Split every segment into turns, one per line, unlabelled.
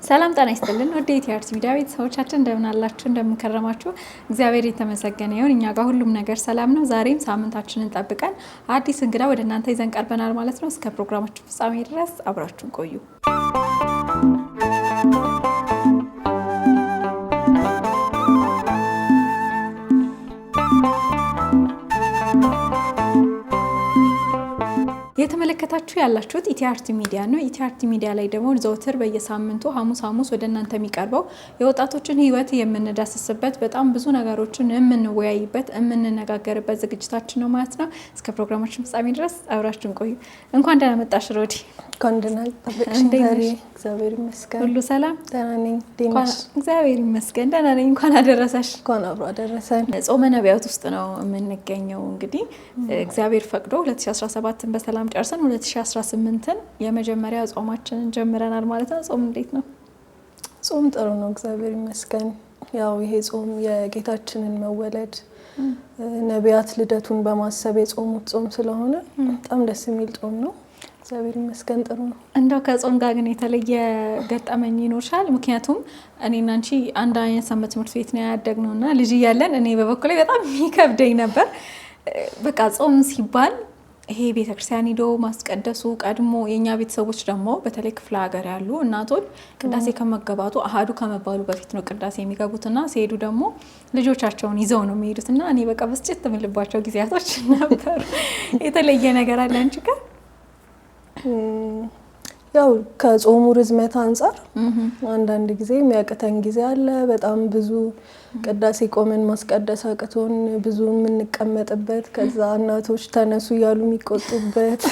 ሰላም ጤና ይስጥልን ወደ ኢቲአርት ሚዲያ ቤተሰቦቻችን እንደምን አላችሁ እንደምን ከረማችሁ እግዚአብሔር የተመሰገነ ይሁን እኛ ጋር ሁሉም ነገር ሰላም ነው ዛሬም ሳምንታችንን ጠብቀን አዲስ እንግዳ ወደ እናንተ ይዘን ቀርበናል ማለት ነው እስከ ፕሮግራማችን ፍጻሜ ድረስ አብራችሁን ቆዩ የተመለከታችሁ ያላችሁት ኢቲአርት ሚዲያ ነው ኢቲአርት ሚዲያ ላይ ደግሞ ዘወትር በየሳምንቱ ሐሙስ ወደ እናንተ የሚቀርበው የወጣቶችን ህይወት የምንዳስስበት በጣም ብዙ ነገሮችን የምንወያይበት የምንነጋገርበት ዝግጅታችን ነው ማለት ነው እስከ ፕሮግራማችን ፍጻሜ ድረስ አብራችሁን ቆዩ እንኳን ደህና መጣሽ ሮዲ
እንኳን ደህና ተበቅሽ እግዚአብሔር ይመስገን
ሁሉ ሰላም
ደህና ነኝ ዲማሽ
እግዚአብሔር ይመስገን ደህና ነኝ እንኳን አደረሰሽ
እንኳን አብሮ አደረሰን
ጾመ ነቢያት ውስጥ ነው የምንገኘው እንግዲህ እግዚአብሔር ፈቅዶ 2017ን በሰላም ጨርሰን 2018ን የመጀመሪያ ጾማችንን ጀምረናል ማለት ነው ጾም እንዴት ነው
ጾም ጥሩ ነው እግዚአብሔር ይመስገን ያው ይሄ ጾም የጌታችንን መወለድ ነቢያት ልደቱን በማሰብ የጾሙት ጾም ስለሆነ በጣም ደስ የሚል ጾም ነው እግዚአብሔር ይመስገን ጥሩ ነው
እንደው ከጾም ጋር ግን የተለየ ገጠመኝ ይኖርሻል ምክንያቱም እኔና አንቺ አንድ አይነት ሰንበት ትምህርት ቤት ነው ያደግነውና ልጅ እያለን እኔ በበኩሌ በጣም የሚከብደኝ ነበር በቃ ጾም ሲባል ይሄ ቤተክርስቲያን ሄዶ ማስቀደሱ ቀድሞ የኛ ቤተሰቦች ደግሞ በተለይ ክፍለ ሀገር ያሉ እናቶች ቅዳሴ ከመገባቱ አሃዱ ከመባሉ በፊት ነው ቅዳሴ የሚገቡትና ሲሄዱ ደግሞ ልጆቻቸውን ይዘው ነው የሚሄዱትና እኔ በቃ በስጭት የምልባቸው ጊዜያቶች ነበሩ የተለየ ነገር አለ አንቺ ጋር
ያው ከጾሙ ርዝመት አንፃር አንዳንድ ጊዜ የሚያቅተን ጊዜ አለ በጣም ብዙ ቅዳሴ ቆመን ማስቀደስ አቅቶን ብዙ የምንቀመጥበት ከዛ እናቶች ተነሱ እያሉ የሚቆጡበት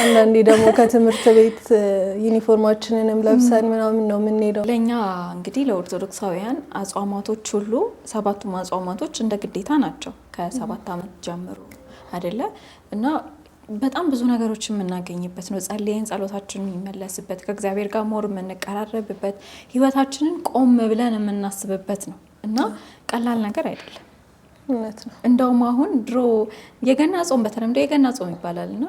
አንዳንዴ ደግሞ ከትምህርት ቤት ዩኒፎርማችንንም ለብሰን ምናምን ነው የምንሄደው
ለኛ እንግዲህ ለኦርቶዶክሳውያን አጽዋማቶች ሁሉ ሰባቱም አጽዋማቶች እንደ ግዴታ ናቸው ከ7 ዓመት ጀምሮ አይደለ እና በጣም ብዙ ነገሮች የምናገኝበት ነው ጸልየን ጸሎታችን የሚመለስበት ከእግዚአብሔር ጋር ሞር የምንቀራረብበት ህይወታችንን ቆም ብለን የምናስብበት ነው እና ቀላል ነገር አይደለም
እውነት ነው
እንደውም አሁን ድሮ የገና ጾም በተለምዶ የገና ጾም ይባላልና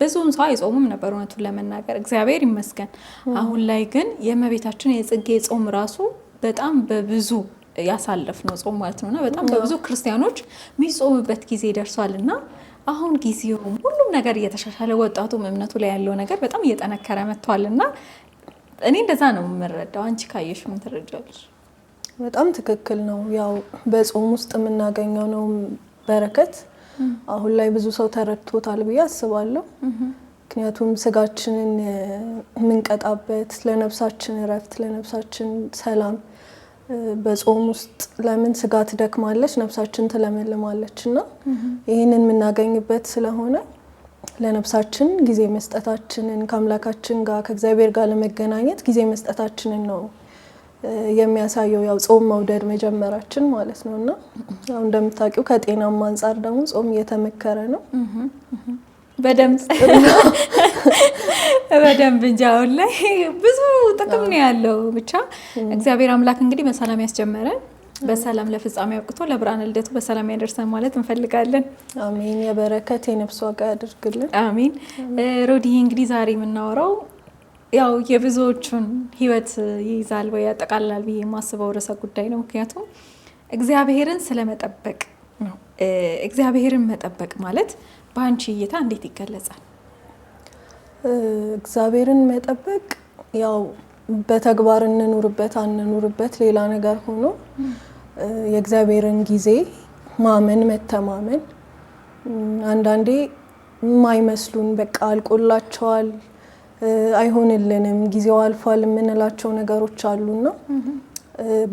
ብዙውን ሰው አይጾሙም ነበር እውነቱን ለመናገር እግዚአብሔር ይመስገን አሁን ላይ ግን የእመቤታችን የጽጌ ጾም ራሱ በጣም በብዙ ያሳለፍነው ጾም ማለት ነውና በጣም በብዙ ክርስቲያኖች የሚጾሙበት ጊዜ ደርሷልና አሁን ጊዜው ሁሉም ነገር እየተሻሻለ ወጣቱም እምነቱ ላይ ያለው ነገር በጣም እየጠነከረ መጥቷልና እኔ እንደዛ ነው የምረዳው አንቺ ካየሽ ምን ትረጃለሽ
በጣም ትክክል ነው ያው በጾም ውስጥ የምናገኘው ነው በረከት አሁን ላይ ብዙ ሰው ተረድቶታል ብዬ አስባለሁ ምክንያቱም ስጋችንን የምንቀጣበት ለነፍሳችን እረፍት ለነፍሳችን ሰላም በጾም ውስጥ ለምን ስጋ ትደክማለች ነፍሳችን ትለመልማለችና ይሄንን የምናገኝበት ስለሆነ ለነፍሳችን ጊዜ መስጠታችንን ከአምላካችን ጋር ከእግዚአብሔር ጋር ለመገናኘት ጊዜ መስጠታችንን ነው የሚያሳየው ያው ጾም መውደድ መጀመራችን ማለት ነውና ያው እንደምታውቂው ከጤናም አንፃር ደግሞ ጾም እየተመከረ ነው
በደንብ እንጂ አሁን ላይ ብዙ ጥቅም ነው ያለው ብቻ እግዚአብሔር አምላክ እንግዲህ በሰላም ያስጀመረን በሰላም ለፍጻሜ አብቅቶ ለብርሃነ ልደቱ በሰላም ያደርሰን ማለት እንፈልጋለን
አሜን የበረከት የነፍስ ዋጋ ያድርግልን
አሜን ሮዲ እንግዲህ ዛሬ የምናወራው ያው የብዙዎቹን ህይወት ይይዛል ወይ ያጠቃልላል ብዬ የማስበው ርዕሰ ጉዳይ ነው ምክንያቱም እግዚአብሔርን ስለመጠበቅ ነው እግዚአብሔርን መጠበቅ ማለት በአንቺ እይታ እንዴት ይገለጻል
እግዚአብሔርን መጠበቅ ያው በተግባር እንኑርበት አንኑርበት ሌላ ነገር ሆኖ የእግዚአብሔርን ጊዜ ማመን መተማመን አንዳንዴ የማይመስሉን በቃ አልቆላቸዋል አይሆንልንም ጊዜው አልፏል የምንላቸው ነገሮች አሉና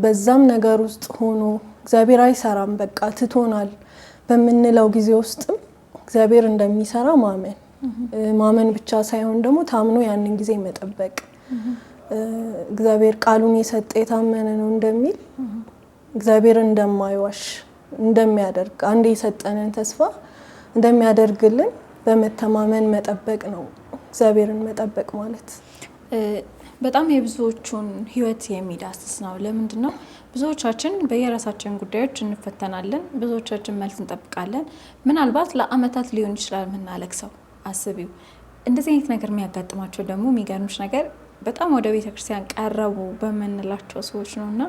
በዛም ነገር ውስጥ ሆኖ እግዚአብሔር አይሰራም በቃ ትቶናል በምንለው ጊዜ ውስጥም እግዚአብሔር እንደሚሰራ ማመን ብቻ ሳይሆን ደግሞ ታምኖ ያንን ጊዜ መጠበቅ እግዚአብሔር ቃሉን የሰጠ የታመነ ነው እንደሚል እግዚአብሔር እንደማይዋሽ እንደሚያደርግ አንዴ የሰጠንን ተስፋ እንደሚያደርግልን በመተማመን መጠበቅ ነው እግዚአብሔርን መጠበቅ ማለት
በጣም የብዙዎቹን ህይወት የሚዳስስ ነው ለምንድነው ብዙዎቻችን በየራሳችን ጉዳዮች እንፈተናለን ብዙዎቻችን መልስ እንጠብቃለን ምናልባት ለአመታት ሊሆን ይችላል ምናለክሰው አስቢው እንደዚህ አይነት ነገር የሚያጋጥማቸው ደግሞ የሚገርምሽ ነገር በጣም ወደ ቤተክርስቲያን ቀረቡ በመንላቸው ሰዎች ነውና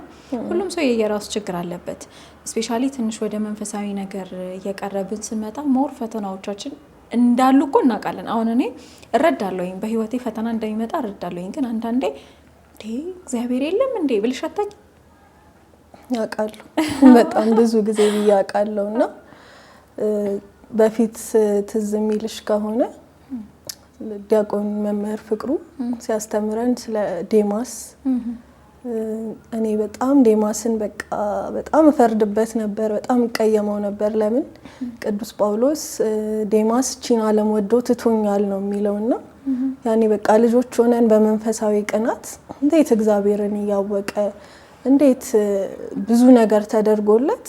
ሁሉም ሰው የየራሱ ችግር አለበት። ስፔሻሊ ትንሽ ወደ መንፈሳዊ ነገር እየቀረብን ስንመጣ ሞር ፈተናዎቻችን እንዳሉ እኮ እናውቃለን። አሁን እኔ እረዳለሁኝ በህይወቴ ፈተና እንደሚመጣ እረዳለሁኝ። ግን አንዳንዴ እግዚአብሔር የለም እንዴ ብልሽ አታውቂ?
ያውቃለሁ በጣም ብዙ ጊዜ ብያውቃለሁ። እና በፊት ትዝ የሚልሽ ከሆነ ዲያቆን መምህር ፍቅሩ ሲያስተምረን ስለ ዴማስ እኔ በጣም ዴማስን በቃ በጣም እፈርድበት ነበር፣ በጣም እቀየመው ነበር። ለምን ቅዱስ ጳውሎስ ዴማስ ቺን ዓለም ወዶ ትቶኛል ነው የሚለውና ያኔ በቃ ልጆች ሆነን በመንፈሳዊ ቅናት እንዴት እግዚአብሔርን እያወቀ እንዴት ብዙ ነገር ተደርጎለት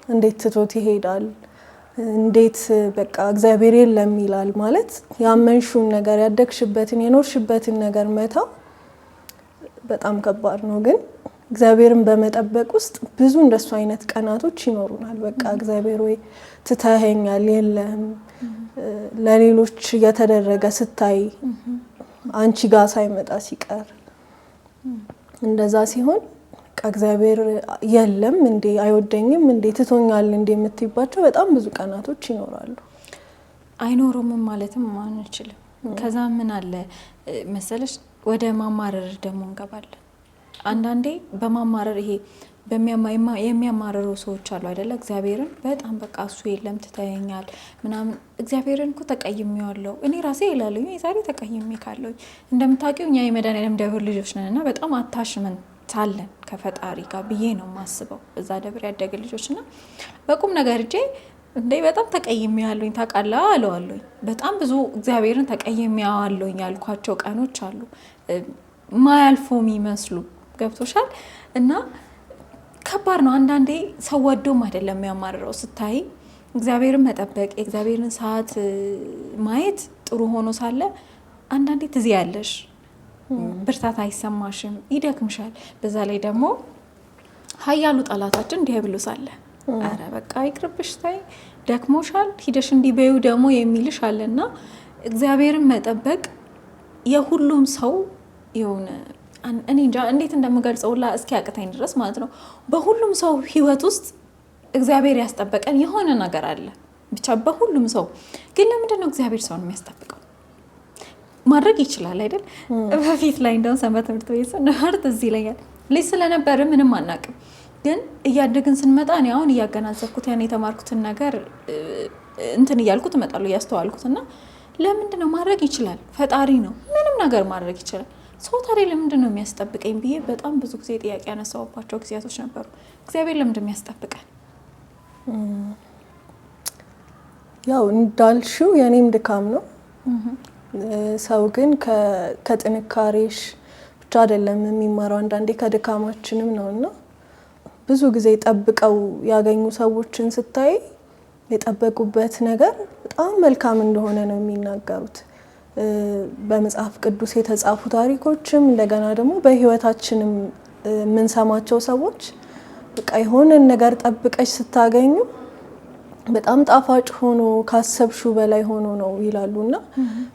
እንዴት ትቶት ይሄዳል? እንዴት በቃ እግዚአብሔር የለም ይላል ማለት ያመንሽውን ነገር ያደግሽበትን የኖርሽበትን ነገር መተው በጣም ከባድ ነው። ግን እግዚአብሔርን በመጠበቅ ውስጥ ብዙ እንደሱ አይነት ቀናቶች ይኖሩናል። በቃ እግዚአብሔር ወይ ትተኸኛል፣ የለም ለሌሎች እየተደረገ ስታይ አንቺ ጋር ሳይመጣ ሲቀር እንደዛ ሲሆን እግዚአብሔር የለም እንዴ አይወደኝም እንዴ ትቶኛል እንዴ የምትይባቸው በጣም ብዙ ቀናቶች ይኖራሉ።
አይኖሩም ማለትም አንችልም። ከዛ ምን አለ መሰለሽ ወደ ማማረር ደግሞ እንገባለን። አንዳንዴ በማማረር ይሄ የሚያማረሩ ሰዎች አሉ አይደለ? እግዚአብሔርን በጣም በቃ እሱ የለም ትተኸኛል ምናምን። እግዚአብሔርን እኮ ተቀይሜዋለሁ እኔ ራሴ ይላለኝ ዛሬ ተቀይሜ ካለሁ። እንደምታውቂው እኛ የመድኃኒዓለም ደብር ልጆች ነንና በጣም አታሽመንት ታለን ከፈጣሪ ጋር ብዬ ነው ማስበው። እዛ ደብር ያደገ ልጆችና በቁም ነገር እጄ እንዴ በጣም ተቀይሜያለሁኝ ታውቃለህ አለዋለሁኝ። በጣም ብዙ እግዚአብሔርን ተቀይሜያለሁኝ ያልኳቸው ቀኖች አሉ ማያልፉ የሚመስሉ ገብቶሻል። እና ከባድ ነው አንዳንዴ ሰው ወዶም አይደለም የሚያማርረው። ስታይ እግዚአብሔርን መጠበቅ የእግዚአብሔርን ሰዓት ማየት ጥሩ ሆኖ ሳለ አንዳንዴ ትዝያለሽ፣ ብርታት አይሰማሽም፣ ይደክምሻል። በዛ ላይ ደግሞ ኃያሉ ጠላታችን ዲያብሎስ አለ። አረ በቃ ይቅርብሽ ታይ ደክሞሻል ሂደሽ እንዲበዩ ደግሞ የሚልሽ አለና እግዚአብሔርን መጠበቅ የሁሉም ሰው የሆነ እኔ እንጃ እንዴት እንደምገልጸውላ እስኪ ያቅተኝ ድረስ ማለት ነው። በሁሉም ሰው ህይወት ውስጥ እግዚአብሔር ያስጠበቀን የሆነ ነገር አለ ብቻ በሁሉም ሰው። ግን ለምንድን ነው እግዚአብሔር ሰውን የሚያስጠብቀው? ማድረግ ይችላል አይደል? በፊት ላይ እንደው ሰንበት ትምህርት ቤት ስንማር እዚህ ይለኛል ልጅ ስለነበረ ምንም አናውቅም። ግን እያደግን ስንመጣ እኔ አሁን እያገናዘብኩት ያን የተማርኩትን ነገር እንትን እያልኩት እመጣለሁ እያስተዋልኩትና ለምንድን ነው ማድረግ ይችላል ፈጣሪ ነው ምንም ነገር ማድረግ ይችላል። ሰው ታዲያ ለምንድን ነው የሚያስጠብቀኝ ብዬ በጣም ብዙ ጊዜ ጥያቄ ያነሳውባቸው ጊዜያቶች ነበሩ። እግዚአብሔር ለምንድን ነው የሚያስጠብቀን?
ያው እንዳልሽው የኔም ድካም ነው። ሰው ግን ከጥንካሬሽ ብቻ አይደለም የሚማረው አንዳንዴ ከድካማችንም ነውና ብዙ ጊዜ ጠብቀው ያገኙ ሰዎችን ስታይ የጠበቁበት ነገር በጣም መልካም እንደሆነ ነው የሚናገሩት። በመጽሐፍ ቅዱስ የተጻፉ ታሪኮችም እንደገና ደግሞ በህይወታችንም የምንሰማቸው ሰዎች በቃ የሆነን ነገር ጠብቀሽ ስታገኙ በጣም ጣፋጭ ሆኖ ካሰብሽው በላይ ሆኖ ነው ይላሉና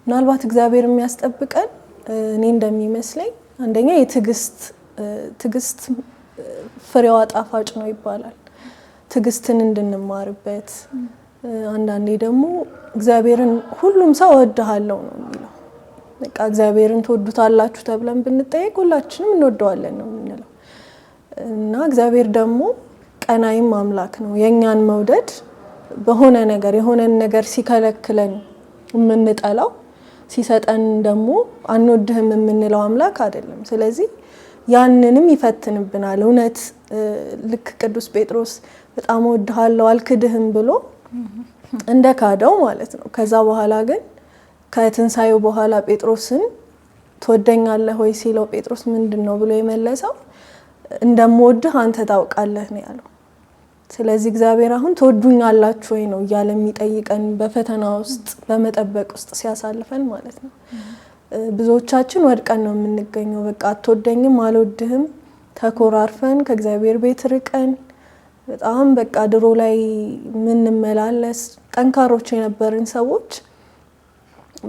ምናልባት እግዚአብሔር የሚያስጠብቀን እኔ እንደሚመስለኝ አንደኛ የትዕግስት ፍሬዋ ጣፋጭ ነው ይባላል። ትዕግስትን እንድንማርበት አንዳንዴ ደግሞ እግዚአብሔርን ሁሉም ሰው እወድሃለሁ ነው የሚለው። በቃ እግዚአብሔርን ትወዱታላችሁ ተብለን ብንጠየቅ ሁላችንም እንወደዋለን ነው የምንለው። እና እግዚአብሔር ደግሞ ቀናይም አምላክ ነው። የኛን መውደድ በሆነ ነገር የሆነን ነገር ሲከለክለን የምንጠላው ሲሰጠን ደግሞ አንወድህም የምንለው አምላክ አይደለም። ስለዚህ ያንንም ይፈትንብናል። እውነት ልክ ቅዱስ ጴጥሮስ በጣም እወድሃለሁ አልክድህም ብሎ እንደ ካደው ማለት ነው። ከዛ በኋላ ግን ከትንሳኤው በኋላ ጴጥሮስን ትወደኛለህ ወይ ሲለው ጴጥሮስ ምንድነው ብሎ የመለሰው እንደምወድህ አንተ ታውቃለህ ነው ያለው። ስለዚህ እግዚአብሔር አሁን ትወዱኛላችሁ ወይ ነው እያለ የሚጠይቀን በፈተና ውስጥ በመጠበቅ ውስጥ ሲያሳልፈን ማለት ነው። ብዙዎቻችን ወድቀን ነው የምንገኘው። በቃ አትወደኝም አልወድህም ተኮራርፈን ከእግዚአብሔር ቤት ርቀን በጣም በቃ ድሮ ላይ ምንመላለስ ጠንካሮች የነበርን ሰዎች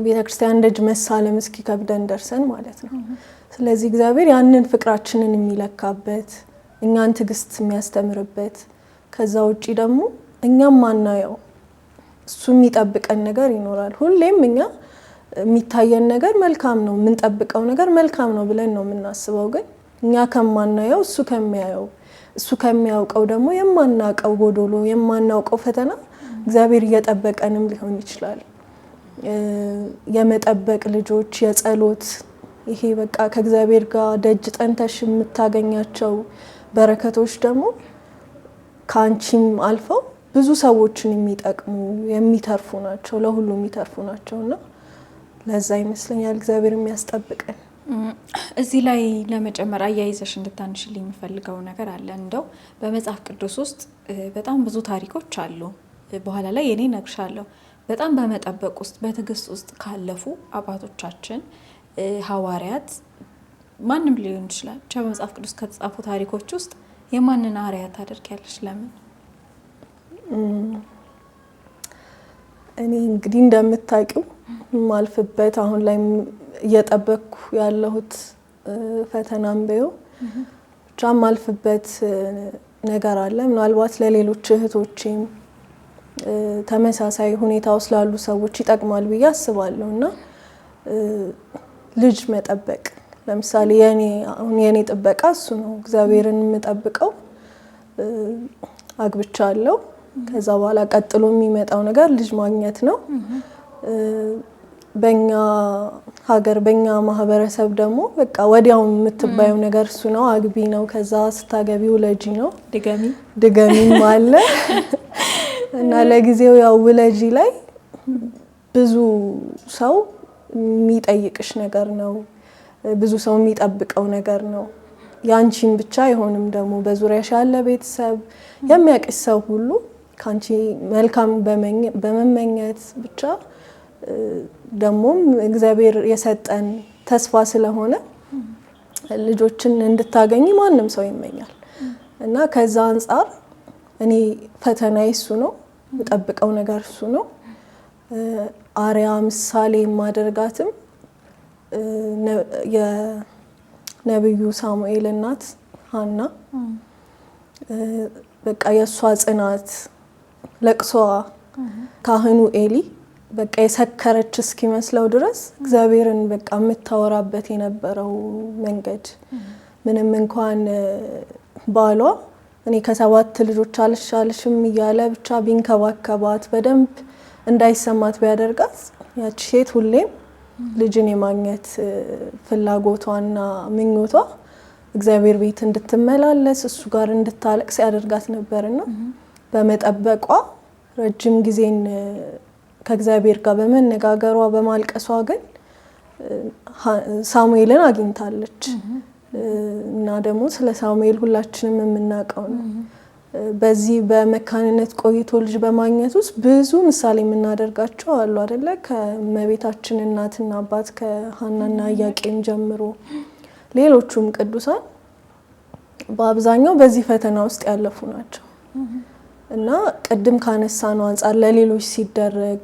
ቤተክርስቲያን ደጅ መሳለም እስኪ ከብደን ደርሰን ማለት ነው። ስለዚህ እግዚአብሔር ያንን ፍቅራችንን የሚለካበት እኛን ትዕግስት የሚያስተምርበት ከዛ ውጪ ደግሞ እኛም ማናየው እሱ የሚጠብቀን ነገር ይኖራል። ሁሌም እኛ የሚታየን ነገር መልካም ነው፣ የምንጠብቀው ነገር መልካም ነው ብለን ነው የምናስበው። ግን እኛ ከማናየው እሱ ከሚያየው እሱ ከሚያውቀው ደግሞ የማናውቀው ጎዶሎ የማናውቀው ፈተና እግዚአብሔር እየጠበቀንም ሊሆን ይችላል። የመጠበቅ ልጆች የጸሎት ይሄ በቃ ከእግዚአብሔር ጋር ደጅ ጠንተሽ የምታገኛቸው በረከቶች ደግሞ ከአንቺም አልፈው ብዙ ሰዎችን የሚጠቅሙ የሚተርፉ ናቸው፣ ለሁሉ የሚተርፉ ናቸውና ለዛ ይመስለኛል እግዚአብሔር የሚያስጠብቀን።
እዚህ ላይ ለመጨመር አያይዘሽ እንድታንሽልኝ የሚፈልገው ነገር አለ። እንደው በመጽሐፍ ቅዱስ ውስጥ በጣም ብዙ ታሪኮች አሉ። በኋላ ላይ እኔ እነግርሻለሁ። በጣም በመጠበቅ ውስጥ በትዕግስት ውስጥ ካለፉ አባቶቻችን ሐዋርያት ማንም ሊሆን ይችላል ብቻ በመጽሐፍ ቅዱስ ከተጻፉ ታሪኮች ውስጥ የማንን አርአያ ታደርጊያለሽ? ለምን? እኔ
እንግዲህ እንደምታውቂው ማልፍበት አሁን ላይ እየጠበቅኩ ያለሁት ፈተናም በዩ ብቻ ማልፍበት ነገር አለ። ምናልባት ለሌሎች እህቶቼም ተመሳሳይ ሁኔታ ውስጥ ላሉ ሰዎች ይጠቅማል ብዬ አስባለሁ። እና ልጅ መጠበቅ ለምሳሌ የኔ ጥበቃ እሱ ነው። እግዚአብሔርን የምጠብቀው አግብቻለሁ። ከዛ በኋላ ቀጥሎ የሚመጣው ነገር ልጅ ማግኘት ነው። በእኛ ሀገር በእኛ ማህበረሰብ ደግሞ በቃ ወዲያው የምትባየው ነገር እሱ ነው። አግቢ ነው፣ ከዛ ስታገቢው ውለጂ ነው። ድገሚም አለ እና ለጊዜው ያው ውለጂ ላይ ብዙ ሰው የሚጠይቅሽ ነገር ነው፣ ብዙ ሰው የሚጠብቀው ነገር ነው። ያንቺን ብቻ አይሆንም ደግሞ በዙሪያሽ ያለ ቤተሰብ የሚያውቅሽ ሰው ሁሉ ካንቺ መልካም በመመኘት ብቻ ደሞም እግዚአብሔር የሰጠን ተስፋ ስለሆነ ልጆችን እንድታገኝ ማንም ሰው ይመኛል። እና ከዛ አንፃር እኔ ፈተናዬ እሱ ነው፣ የምጠብቀው ነገር እሱ ነው። አርአያ ምሳሌ የማደርጋትም የነብዩ ሳሙኤል እናት ሀና በቃ የሷ ጽናት፣ ለቅሷ፣ ካህኑ ኤሊ በቃ የሰከረች እስኪመስለው ድረስ እግዚአብሔርን በቃ የምታወራበት የነበረው መንገድ ምንም እንኳን ባሏ እኔ ከ7 ልጆች አልሻልሽም እያለ ብቻ ቢንከባከባት በደንብ እንዳይሰማት ቢያደርጋት ያቺ ሴት ሁሌም ልጅን የማግኘት ፍላጎቷና ምኞቷ እግዚአብሔር ቤት እንድትመላለስ እሱ ጋር እንድታለቅስ ያደርጋት ነበርና በመጠበቋ ረጅም ጊዜን ከእግዚአብሔር ጋር በመነጋገሯ በማልቀሷ ግን ሳሙኤልን አግኝታለች። እና ደግሞ ስለ ሳሙኤል ሁላችንም የምናውቀው ነው። በዚህ በመካንነት ቆይቶ ልጅ በማግኘት ውስጥ ብዙ ምሳሌ የምናደርጋቸው አሉ አይደለ? ከእመቤታችን እናትና አባት ከሐናና ኢያቄም ጀምሮ ሌሎቹም ቅዱሳን በአብዛኛው በዚህ ፈተና ውስጥ ያለፉ ናቸው። እና ቅድም ካነሳነው አንፃር ለሌሎች ሲደረግ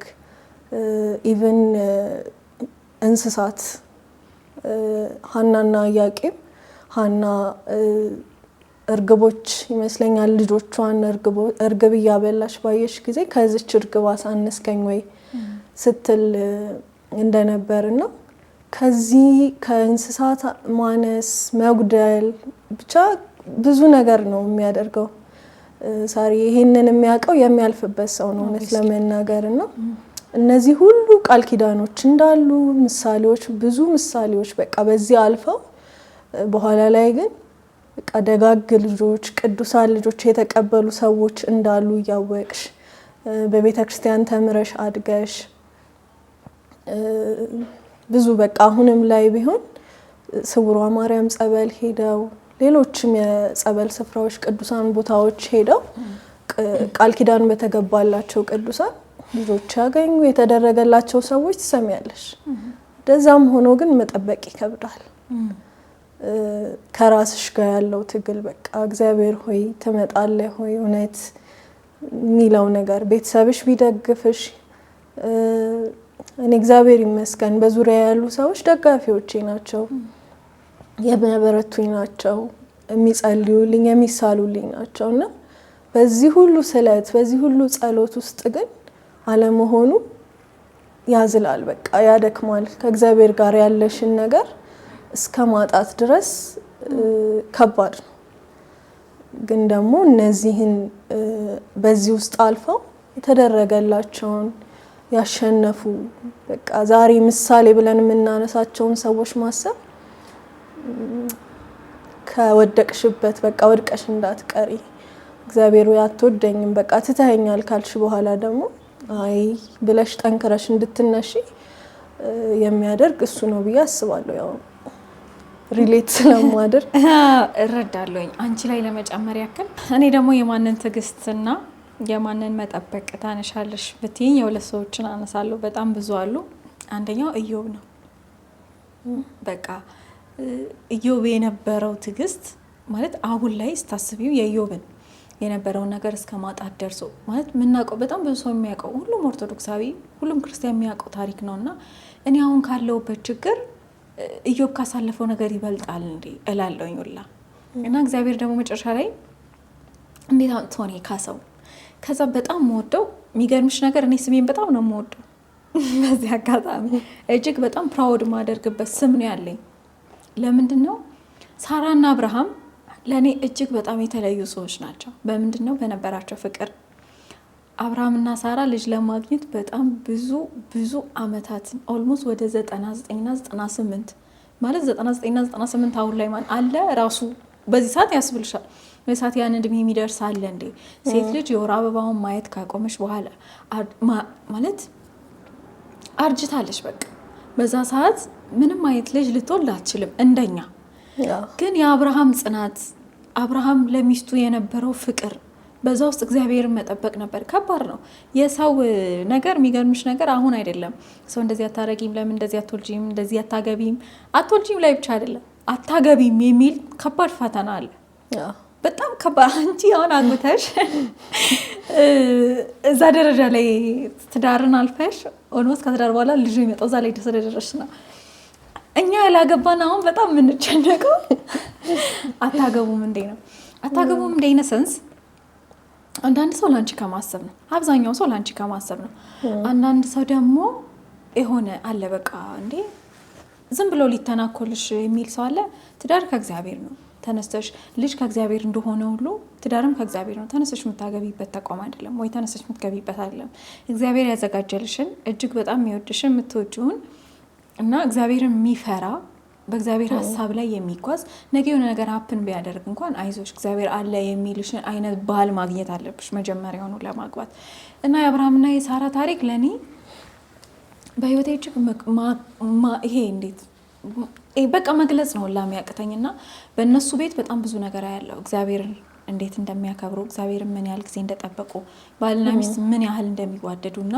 ኢቭን እንስሳት ሐናና ኢያቄም ሐና እርግቦች ይመስለኛል ልጆቿን እርግብ እያበላሽ ባየሽ ጊዜ ከዚች እርግብ አሳነስከኝ ወይ ስትል እንደነበርና ከዚህ ከእንስሳት ማነስ መጉደል ብቻ ብዙ ነገር ነው የሚያደርገው። ሳሪ ይሄንን የሚያውቀው የሚያልፍበት ሰው ነው እውነት ለመናገርና እነዚህ ሁሉ ቃል ኪዳኖች እንዳሉ ምሳሌዎች ብዙ ምሳሌዎች በቃ በዚህ አልፈው በኋላ ላይ ግን በቃ ደጋግ ልጆች ቅዱሳን ልጆች የተቀበሉ ሰዎች እንዳሉ እያወቅሽ በቤተ ክርስቲያን ተምረሽ አድገሽ ብዙ በቃ አሁንም ላይ ቢሆን ስውሯ ማርያም ጸበል ሄደው ሌሎችም የጸበል ስፍራዎች ቅዱሳን ቦታዎች ሄደው ቃል ኪዳን በተገባላቸው ቅዱሳን ልጆች ያገኙ የተደረገላቸው ሰዎች ትሰሚያለሽ። እንደዛም ሆኖ ግን መጠበቅ ይከብዳል። ከራስሽ ጋር ያለው ትግል በቃ እግዚአብሔር ሆይ ትመጣለህ ሆይ እውነት የሚለው ነገር ቤተሰብሽ ቢደግፍሽ እኔ እግዚአብሔር ይመስገን በዙሪያ ያሉ ሰዎች ደጋፊዎቼ ናቸው። የሚያበረቱኝ ናቸው፣ የሚጸልዩልኝ የሚሳሉልኝ ናቸው። እና በዚህ ሁሉ ስለት በዚህ ሁሉ ጸሎት ውስጥ ግን አለመሆኑ ያዝላል፣ በቃ ያደክማል። ከእግዚአብሔር ጋር ያለሽን ነገር እስከ ማጣት ድረስ ከባድ ነው። ግን ደግሞ እነዚህን በዚህ ውስጥ አልፈው የተደረገላቸውን ያሸነፉ በቃ ዛሬ ምሳሌ ብለን የምናነሳቸውን ሰዎች ማሰብ ከወደቅሽበት በቃ ወድቀሽ እንዳትቀሪ፣ እግዚአብሔር ወይ አትወደኝም በቃ ትተኸኛል ካልሽ በኋላ ደግሞ አይ ብለሽ ጠንክረሽ እንድትነሺ የሚያደርግ እሱ ነው ብዬ አስባለሁ። ያው ሪሌት ስለማድረግ
እረዳለሁኝ። አንቺ ላይ ለመጨመር ያክል እኔ ደግሞ የማንን ትዕግስትና የማንን መጠበቅ ታነሻለሽ ብትይኝ የሁለት ሰዎችን አነሳለሁ። በጣም ብዙ አሉ። አንደኛው ኢዮብ ነው። በቃ ኢዮብ የነበረው ትዕግስት ማለት አሁን ላይ ስታስቢው የኢዮብን የነበረውን ነገር እስከ ማጣት ደርሶ ማለት የምናውቀው በጣም ብዙ ሰው የሚያውቀው ሁሉም ኦርቶዶክሳዊ ሁሉም ክርስቲያን የሚያውቀው ታሪክ ነው። እና እኔ አሁን ካለሁበት ችግር ኢዮብ ካሳለፈው ነገር ይበልጣል እንዴ እላለሁኝ ሁላ። እና እግዚአብሔር ደግሞ መጨረሻ ላይ እንዴት አውጥቶኝ ካሰው። ከዛ በጣም የምወደው የሚገርምሽ ነገር እኔ ስሜን በጣም ነው የምወደው። በዚህ አጋጣሚ እጅግ በጣም ፕራውድ ማደርግበት ስም ነው ያለኝ። ለምንድን ነው? ሳራና አብርሃም ለእኔ እጅግ በጣም የተለዩ ሰዎች ናቸው። በምንድን ነው? በነበራቸው ፍቅር። አብርሃምና ሳራ ልጅ ለማግኘት በጣም ብዙ አመታትን ኦልሞስት ወደ 99ና 98 ማለት 99ና 98 አሁን ላይ ማን አለ ራሱ በዚህ ሰዓት ያስብልሻል። በሰዓት ያን እድሜ የሚደርስ አለ እንዴ? ሴት ልጅ የወር አበባውን ማየት ካቆመች በኋላ ማለት አርጅታለች። በቃ በዛ ሰዓት ምንም አይነት ልጅ ልትወልድ አትችልም እንደኛ። ግን የአብርሃም ጽናት፣ አብርሃም ለሚስቱ የነበረው ፍቅር፣ በዛ ውስጥ እግዚአብሔርን መጠበቅ ነበር። ከባድ ነው የሰው ነገር። የሚገርምሽ ነገር አሁን አይደለም ሰው እንደዚህ አታረጊም፣ ለምን እንደዚህ አትወልጂም፣ እንደዚህ አትወልጂም ላይ ብቻ አይደለም አታገቢም የሚል ከባድ ፈተና አለ። በጣም ከባድ። አንቺ አሁን አግብተሽ እዛ ደረጃ ላይ ትዳርን አልፈሽ ኦልሞስት ከትዳር በኋላ ልጁ የሚመጣው እዛ ላይ ስለደረስሽ ነው። እኛ ያላገባን አሁን በጣም የምንጨነቀው አታገቡም እንዴ ነው። አታገቡም እንዴ ኢነሰንስ አንዳንድ ሰው ላንቺ ከማሰብ ነው፣ አብዛኛው ሰው ላንቺ ከማሰብ ነው። አንዳንድ ሰው ደግሞ የሆነ አለ በቃ እንዴ ዝም ብሎ ሊተናኮልሽ የሚል ሰው አለ። ትዳር ከእግዚአብሔር ነው። ተነስተሽ ልጅ ከእግዚአብሔር እንደሆነ ሁሉ ትዳርም ከእግዚአብሔር ነው። ተነስተሽ የምታገቢበት ተቋም አይደለም ወይ ተነስተሽ የምትገቢበት አይደለም። እግዚአብሔር ያዘጋጀልሽን እጅግ በጣም የሚወድሽን የምትወጂውን እና እግዚአብሔርን የሚፈራ በእግዚአብሔር ሀሳብ ላይ የሚጓዝ ነገ የሆነ ነገር ሀፕን ቢያደርግ እንኳን አይዞሽ እግዚአብሔር አለ የሚልሽን አይነት ባል ማግኘት አለብሽ መጀመሪያውኑ ለማግባት። እና የአብርሃምና የሳራ ታሪክ ለእኔ በህይወቴ እጅግ ይሄ እንዴት በቃ መግለጽ ነው ሁላ የሚያቅተኝና በእነሱ ቤት በጣም ብዙ ነገር ያለው እግዚአብሔርን እንዴት እንደሚያከብሩ፣ እግዚአብሔርን ምን ያህል ጊዜ እንደጠበቁ፣ ባልና ሚስት ምን ያህል እንደሚዋደዱና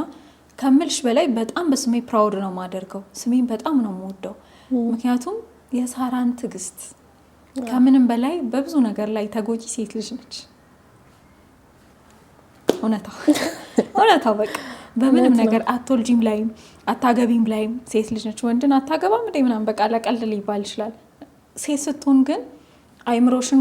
ከምልሽ በላይ በጣም በስሜ ፕራውድ ነው ማደርገው። ስሜን በጣም ነው የምወደው። ምክንያቱም የሳራን ትዕግስት ከምንም በላይ በብዙ ነገር ላይ ተጎጂ ሴት ልጅ ነች። እውነታው በቃ በምንም ነገር አትወልጂም ላይም አታገቢም ላይም ሴት ልጅ ነች። ወንድን አታገባም እንዴ ምናምን በቃ ለቀልድ ሊባል ይችላል። ሴት ስትሆን ግን አይምሮሽን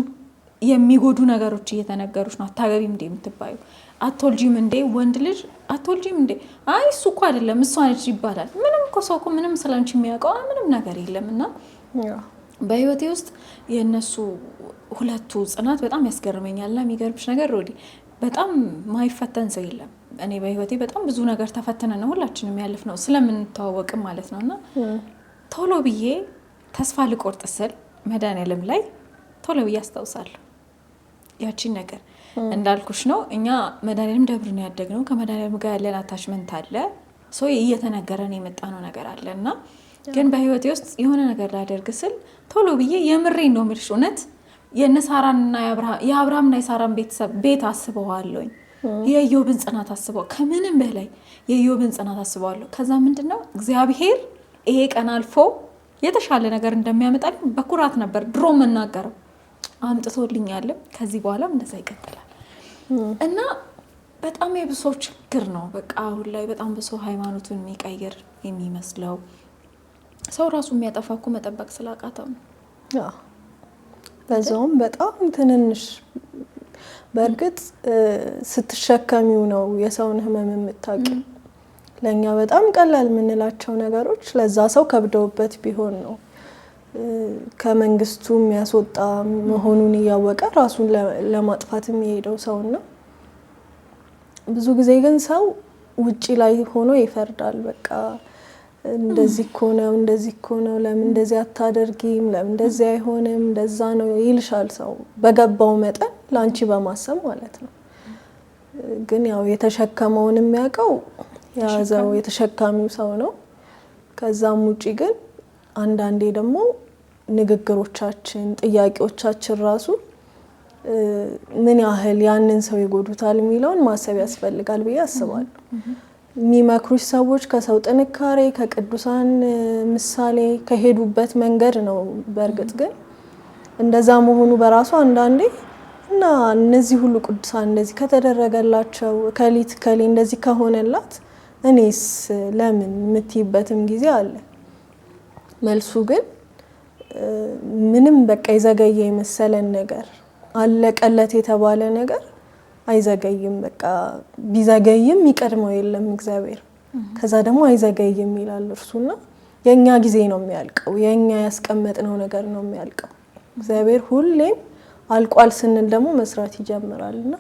የሚጎዱ ነገሮች እየተነገሩሽ ነው አታገቢም እንዴ የምትባዩ። አትወልጂም እንዴ ወንድ ልጅ አትወልጂም እንዴ አይ እሱ እኮ አይደለም እሷ ነች ይባላል። ምንም እኮ ሰው እኮ ምንም ስላንቺ የሚያውቀው ምንም ነገር የለም። እና በህይወቴ ውስጥ የእነሱ ሁለቱ ጽናት በጣም ያስገርመኛል። እና የሚገርምሽ ነገር ሮዲ በጣም ማይፈተን ሰው የለም። እኔ በህይወቴ በጣም ብዙ ነገር ተፈትነን ነው ሁላችንም ያለፍነው ስለምንተዋወቅም ማለት ነው። እና ቶሎ ብዬ ተስፋ ልቆርጥ ስል መድኃኒዓለም ላይ ቶሎ ብዬ አስታውሳለሁ ያቺን ነገር። እንዳልኩሽ ነው እኛ መድኃኒዓለም ደብር ነው ያደግነው። ከመድኃኒዓለም ጋር ያለን አታችመንት አለ። ሰው እየተነገረን የመጣ ነው ነገር አለ። እና ግን በህይወቴ ውስጥ የሆነ ነገር ላደርግ ስል ቶሎ ብዬ የምሬን ነው የምልሽ እውነት የነሳራንና የአብርሃምና የሳራን ቤተሰብ ቤት አስበዋለሁኝ። የኢዮብን ጽናት አስበው ከምንም በላይ የኢዮብን ጽናት አስበዋለሁ። ከዛ ምንድነው እግዚአብሔር ይሄ ቀን አልፎ የተሻለ ነገር እንደሚያመጣልኝ በኩራት ነበር ድሮ መናገረው። አምጥቶልኛል። ከዚህ በኋላም እንደዛ ይቀጥላል። እና በጣም የብሶ ችግር ነው በቃ አሁን ላይ በጣም ብሶ ሃይማኖቱን የሚቀይር የሚመስለው ሰው ራሱ የሚያጠፋ እኮ መጠበቅ ስላቃተው ነው።
በዛውም በጣም ትንንሽ በእርግጥ ስትሸከሚው ነው የሰውን ህመም የምታውቂው። ለእኛ በጣም ቀላል የምንላቸው ነገሮች ለዛ ሰው ከብደውበት ቢሆን ነው ከመንግስቱ የሚያስወጣ መሆኑን እያወቀ ራሱን ለማጥፋት የሚሄደው ሰውና ብዙ ጊዜ ግን ሰው ውጪ ላይ ሆኖ ይፈርዳል። በቃ እንደዚህ እኮ ነው እንደዚህ እኮ ነው፣ ለምን እንደዚህ አታደርጊም፣ ለምን እንደዚህ አይሆንም፣ እንደዛ ነው ይልሻል ሰው በገባው መጠን ላንቺ በማሰብ ማለት ነው። ግን ያው የተሸከመውን የሚያውቀው ያዘው የተሸካሚው ሰው ነው። ከዛም ውጪ ግን አንዳንዴ ደግሞ ንግግሮቻችን፣ ጥያቄዎቻችን ራሱ ምን ያህል ያንን ሰው ይጎዱታል የሚለውን ማሰብ ያስፈልጋል ብዬ አስባለሁ። የሚመክሩሽ ሰዎች ከሰው ጥንካሬ፣ ከቅዱሳን ምሳሌ፣ ከሄዱበት መንገድ ነው። በእርግጥ ግን እንደዛ መሆኑ በራሱ አንዳንዴ እና እነዚህ ሁሉ ቅዱሳን እንደዚህ ከተደረገላቸው ከሊት ከሌ እንደዚህ ከሆነላት እኔስ ለምን የምትይበትም ጊዜ አለ። መልሱ ግን ምንም በቃ የዘገየ የመሰለን ነገር አለቀለት የተባለ ነገር አይዘገይም። በቃ ቢዘገይም ይቀድመው የለም እግዚአብሔር። ከዛ ደግሞ አይዘገይም ይላል እርሱና የኛ ጊዜ ነው የሚያልቀው፣ የኛ ያስቀመጥነው ነገር ነው የሚያልቀው። እግዚአብሔር ሁሌም አልቋል ስንል ደግሞ መስራት ይጀምራልና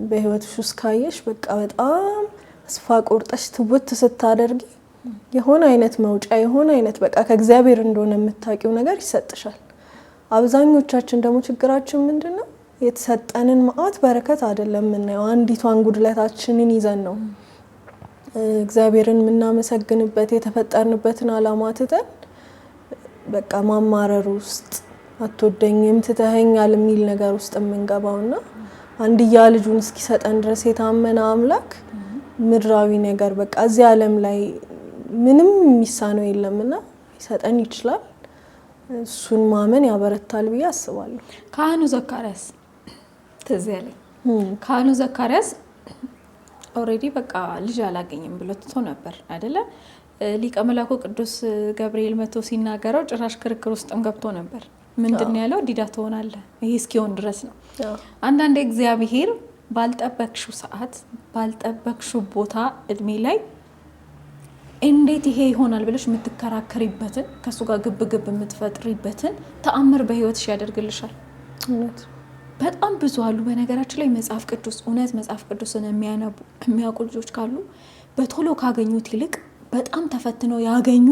በህይወትሽ ውስጥ ካየሽ በቃ በጣም ተስፋ ቆርጠሽ ትውት ስታደርጊ የሆነ አይነት መውጫ የሆነ አይነት በቃ ከእግዚአብሔር እንደሆነ የምታውቂው ነገር ይሰጥሻል። አብዛኞቻችን ደግሞ ችግራችን ምንድነው? የተሰጠንን መዓት በረከት አይደለም የምናየው። አንዲቷን ጉድለታችንን ይዘን ነው እግዚአብሔርን የምናመሰግንበት የተፈጠርንበትን ዓላማ ትተን በቃ ማማረር ውስጥ አትወደኝም ትተኸኛል የሚል ነገር ውስጥ የምንገባውና አንድያ ልጁን እስኪሰጠን ድረስ የታመነ አምላክ ምድራዊ ነገር በቃ እዚህ ዓለም ላይ ምንም የሚሳነው የለምና ይሰጠን ይችላል። እሱን ማመን ያበረታል ብዬ አስባለሁ።
ካህኑ ዘካርያስ ትዝ ያለኝ ካህኑ ዘካርያስ ኦሬዲ በቃ ልጅ አላገኝም ብሎ ትቶ ነበር አይደለ? ሊቀ መላኩ ቅዱስ ገብርኤል መቶ ሲናገረው ጭራሽ ክርክር ውስጥም ገብቶ ነበር። ምንድን ያለው? ዲዳ ትሆናለህ ይሄ እስኪሆን ድረስ ነው። አንዳንዴ እግዚአብሔር ባልጠበቅሽው ሰዓት ባልጠበቅሽው ቦታ እድሜ ላይ እንዴት ይሄ ይሆናል ብለሽ የምትከራከሪበትን ከሱ ጋር ግብ ግብ የምትፈጥሪበትን ተአምር በህይወትሽ ያደርግልሻል። በጣም ብዙ አሉ። በነገራችን ላይ መጽሐፍ ቅዱስ እውነት መጽሐፍ ቅዱስን የሚያውቁ ልጆች ካሉ በቶሎ ካገኙት ይልቅ በጣም ተፈትነው ያገኙ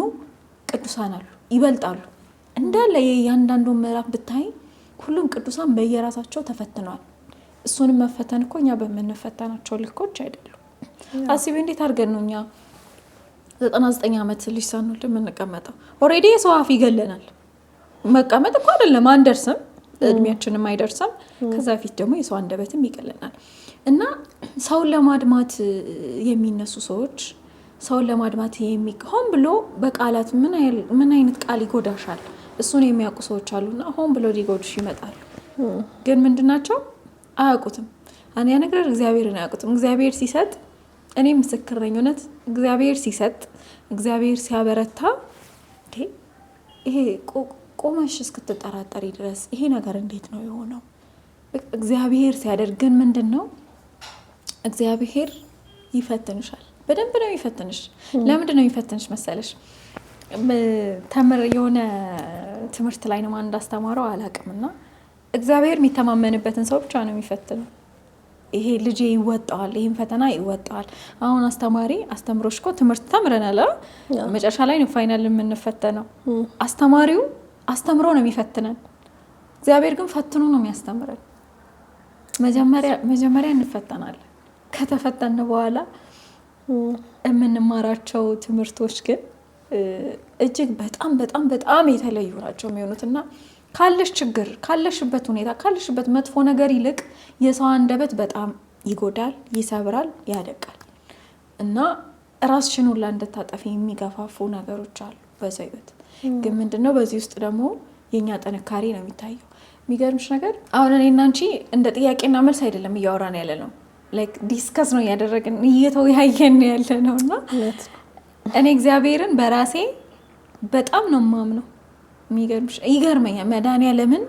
ቅዱሳን አሉ፣ ይበልጣሉ። እንዳለ የእያንዳንዱን ምዕራፍ ብታይ ሁሉም ቅዱሳን በየራሳቸው ተፈትነዋል። እሱንም መፈተን እኮ እኛ በምንፈተናቸው ልኮች አይደሉም። አስቢ እንዴት አድርገን ነው እኛ 99 ዓመት ልጅ ሳንወልድ የምንቀመጠው? ኦሬዲ የሰው አፍ ይገለናል። መቀመጥ እኮ አይደለም አንደርስም፣ እድሜያችንም አይደርስም። ከዛ ፊት ደግሞ የሰው አንደበትም ይገለናል። እና ሰውን ለማድማት የሚነሱ ሰዎች ሰውን ለማድማት ሆን ብሎ በቃላት ምን አይነት ቃል ይጎዳሻል እሱን የሚያውቁ ሰዎች አሉና ሆን ብሎ ሊጎዱሽ ይመጣሉ። ግን ምንድናቸው? አያውቁትም። አንያ ነገር እግዚአብሔርን አያውቁትም። እግዚአብሔር ሲሰጥ እኔ ምስክር ነኝ። እውነት እግዚአብሔር ሲሰጥ እግዚአብሔር ሲያበረታ ይሄ ቆመሽ እስክትጠራጠሪ ድረስ ይሄ ነገር እንዴት ነው የሆነው? እግዚአብሔር ሲያደርግ ግን ምንድነው? እግዚአብሔር ይፈትንሻል። በደንብ ነው ይፈትንሽ። ለምንድን ነው ይፈትንሽ መሰለሽ? የሆነ ትምህርት ላይ ነው አንድ አስተማረው አላውቅምና እግዚአብሔር የሚተማመንበትን ሰው ብቻ ነው የሚፈትነው። ይሄ ልጅ ይወጣዋል፣ ይሄን ፈተና ይወጣዋል። አሁን አስተማሪ አስተምሮሽ እኮ ትምህርት ተምረናል። መጨረሻ ላይ ነው ፋይናል የምንፈተነው። አስተማሪው አስተምሮ ነው የሚፈትነን። እግዚአብሔር ግን ፈትኖ ነው የሚያስተምረን። መጀመሪያ እንፈተናለን። ከተፈተነ በኋላ የምንማራቸው ትምህርቶች ግን እጅግ በጣም በጣም በጣም የተለዩ ናቸው የሚሆኑትና ካለሽ ችግር ካለሽበት ሁኔታ ካለሽበት መጥፎ ነገር ይልቅ የሰው አንደበት በጣም ይጎዳል፣ ይሰብራል፣ ያደቃል እና ራስሽን ሁላ እንድታጠፊ የሚገፋፉ ነገሮች አሉ በሰው ሕይወት። ግን ምንድነው በዚህ ውስጥ ደግሞ የኛ ጥንካሬ ነው የሚታየው። የሚገርምሽ ነገር አሁን እኔና አንቺ እንደ ጥያቄና መልስ አይደለም እያወራን ያለ ነው። ላይክ ዲስከስ ነው ያደረግን እየተወያየን ያለ ነውና እኔ እግዚአብሔርን በራሴ በጣም ነው የማምነው። ይገርመኛል። መድኃኒዓለምን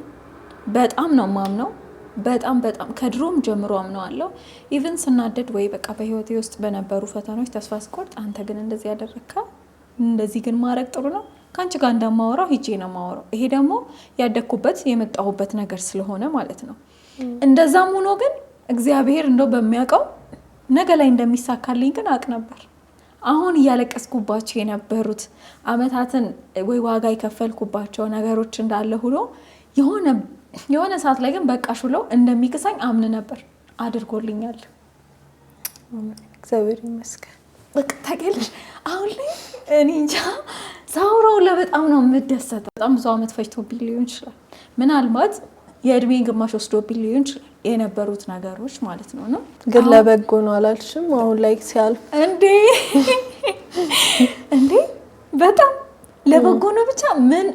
በጣም ነው ማምነው። በጣም ከድሮም ጀምሮ አምነዋለሁ። ኢቭን ስናደድ ወይ በቃ በህይወቴ ውስጥ በነበሩ ፈተናዎች ተስፋ ስቆርጥ አንተ ግን እንደዚህ ያደረግካ እንደዚህ ግን ማድረግ ጥሩ ነው ከአንቺ ጋር እንደማወራው ሂጄ ነው ማወራው። ይሄ ደግሞ ያደግኩበት የመጣሁበት ነገር ስለሆነ ማለት ነው። እንደዛም ሆኖ ግን እግዚአብሔር እንደው በሚያውቀው ነገ ላይ እንደሚሳካልኝ ግን አውቅ ነበር። አሁን እያለቀስኩባቸው የነበሩት አመታትን ወይ ዋጋ የከፈልኩባቸው ነገሮች እንዳለ ሁሉ የሆነ ሰዓት ላይ ግን በቃሽ ብሎ እንደሚክሳኝ አምን ነበር። አድርጎልኛል።
እግዚአብሔር ይመስገን።
በቃ ታውቂያለሽ አሁን ላይ እኔ እንጃ ሳውራው ለበጣም ነው የምደሰተው። በጣም ብዙ አመት ፈጅቶብኝ ሊሆን ይችላል። ምናልባት የእድሜን ግማሽ ወስዶብኝ ሊሆን ይችላል የነበሩት ነገሮች ማለት ነው።
ግን ለበጎ ነው አላልሽም? አሁን ላይ ሲያልፍ
እንዴ በጣም ለበጎ ነው። ብቻ ምን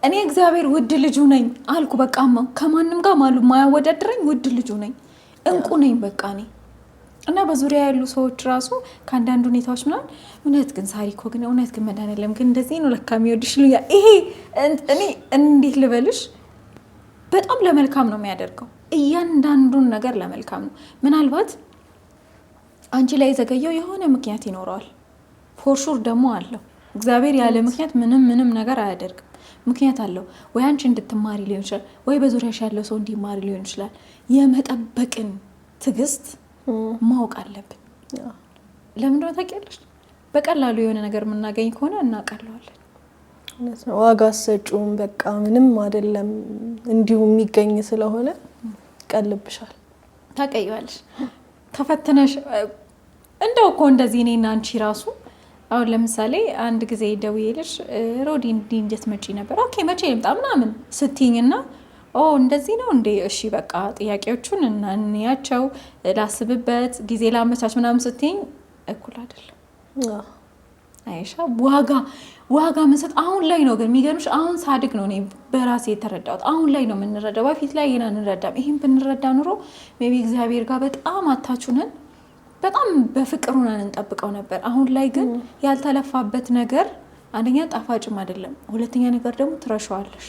እኔ እግዚአብሔር ውድ ልጁ ነኝ አልኩ። በቃ ከማንም ጋር ማያወዳድረኝ ውድ ልጁ ነኝ፣ እንቁ ነኝ በቃ እኔ እና በዙሪያ ያሉ ሰዎች ራሱ ከአንዳንድ ሁኔታዎች ምናምን እውነት ግን ሳሪኮ ግን እውነት ግን መድኃኒዓለም ግን እንደዚህ ነው ለካ የሚወድሽ ይሉኛል። ይሄ እኔ እንዴት ልበልሽ በጣም ለመልካም ነው የሚያደርገው። እያንዳንዱን ነገር ለመልካም ነው። ምናልባት አንቺ ላይ የዘገየው የሆነ ምክንያት ይኖረዋል። ፎርሹር ደግሞ አለው። እግዚአብሔር ያለ ምክንያት ምንም ነገር አያደርግም። ምክንያት አለው። ወይ አንቺ እንድትማሪ ሊሆን ይችላል፣ ወይ በዙሪያሽ ያለው ሰው እንዲማሪ ሊሆን ይችላል። የመጠበቅን ትዕግስት ማወቅ አለብን። ለምንድን ነው ታውቂያለሽ? በቀላሉ የሆነ ነገር የምናገኝ ከሆነ እናውቃለዋለን።
ዋጋ ሰጪውም በቃ ምንም አይደለም እንዲሁ የሚገኝ ስለሆነ ቀልብሻል፣
ታውቂዋለሽ። ተፈትነሽ እንደው እኮ እንደዚህ እኔና አንቺ ራሱ አሁን ለምሳሌ አንድ ጊዜ ደውዬልሽ ሮዲ እንዴት መጪ ነበር? ኦኬ መቼ ልምጣ ምናምን ስትይኝና እንደዚህ ነው እንዴ? እሺ በቃ ጥያቄዎቹን እንያቸው ላስብበት ጊዜ ላመቻች ምናምን ስትይኝ እኩል አይደለም። አይሻ ዋጋ መሰጥ አሁን ላይ ነው ግን የሚገርምሽ፣ አሁን ሳድግ ነው እኔ በራሴ የተረዳሁት። አሁን ላይ ነው የምንረዳው። በፊት ላይ ይሄን አንረዳም። ይሄን ብንረዳ ኑሮ ሜቢ እግዚአብሔር ጋር በጣም አታቹነን በጣም በፍቅር ሆነን እንጠብቀው ነበር። አሁን ላይ ግን ያልተለፋበት ነገር አንደኛ ጣፋጭም አይደለም፣ ሁለተኛ ነገር ደግሞ ትረሻዋለሽ።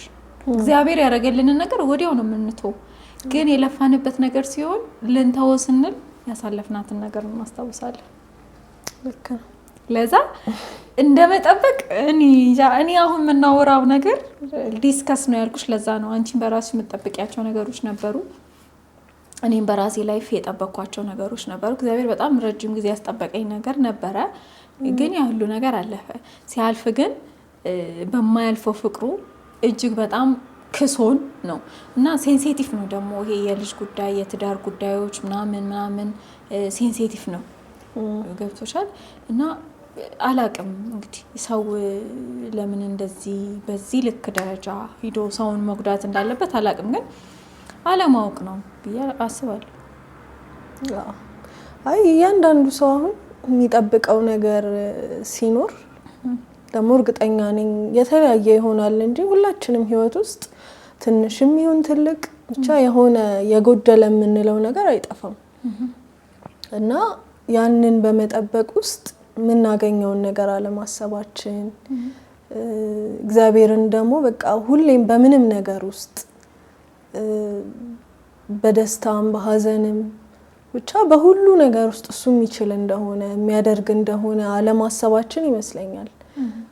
እግዚአብሔር ያደረገልንን ነገር ወዲያው ነው የምንተው። ግን የለፋንበት ነገር ሲሆን ልንተወው ስንል ያሳለፍናትን ነገር እናስታውሳለን።
ልክ ነው።
ለዛ እንደመጠበቅ እኔ አሁን የምናወራው ነገር ዲስከስ ነው ያልኩሽ። ለዛ ነው አንቺን በራሱ የምትጠብቂያቸው ነገሮች ነበሩ፣ እኔም በራሴ ላይፍ የጠበቅኳቸው ነገሮች ነበሩ። እግዚአብሔር በጣም ረጅም ጊዜ ያስጠበቀኝ ነገር ነበረ። ግን ያ ሁሉ ነገር አለፈ። ሲያልፍ ግን በማያልፈው ፍቅሩ እጅግ በጣም ክሶን ነው እና ሴንሲቲቭ ነው ደግሞ ይሄ የልጅ ጉዳይ የትዳር ጉዳዮች ምናምን ሴንሲቲቭ ነው። ገብቶሻል? እና አላቅም እንግዲህ ሰው ለምን እንደዚህ በዚህ ልክ ደረጃ ሂዶ ሰውን መጉዳት እንዳለበት አላቅም። ግን አለማወቅ ነው ብዬ አስባለሁ።
አይ እያንዳንዱ ሰው አሁን የሚጠብቀው ነገር ሲኖር ደግሞ እርግጠኛ ነኝ የተለያየ ይሆናል እንጂ ሁላችንም ህይወት ውስጥ ትንሽም ይሁን ትልቅ ብቻ የሆነ የጎደለ የምንለው ነገር አይጠፋም እና ያንን በመጠበቅ ውስጥ የምናገኘውን ነገር አለማሰባችን እግዚአብሔርን ደግሞ በቃ ሁሌም በምንም ነገር ውስጥ በደስታም በሀዘንም ብቻ በሁሉ ነገር ውስጥ እሱ የሚችል እንደሆነ የሚያደርግ እንደሆነ አለማሰባችን ይመስለኛል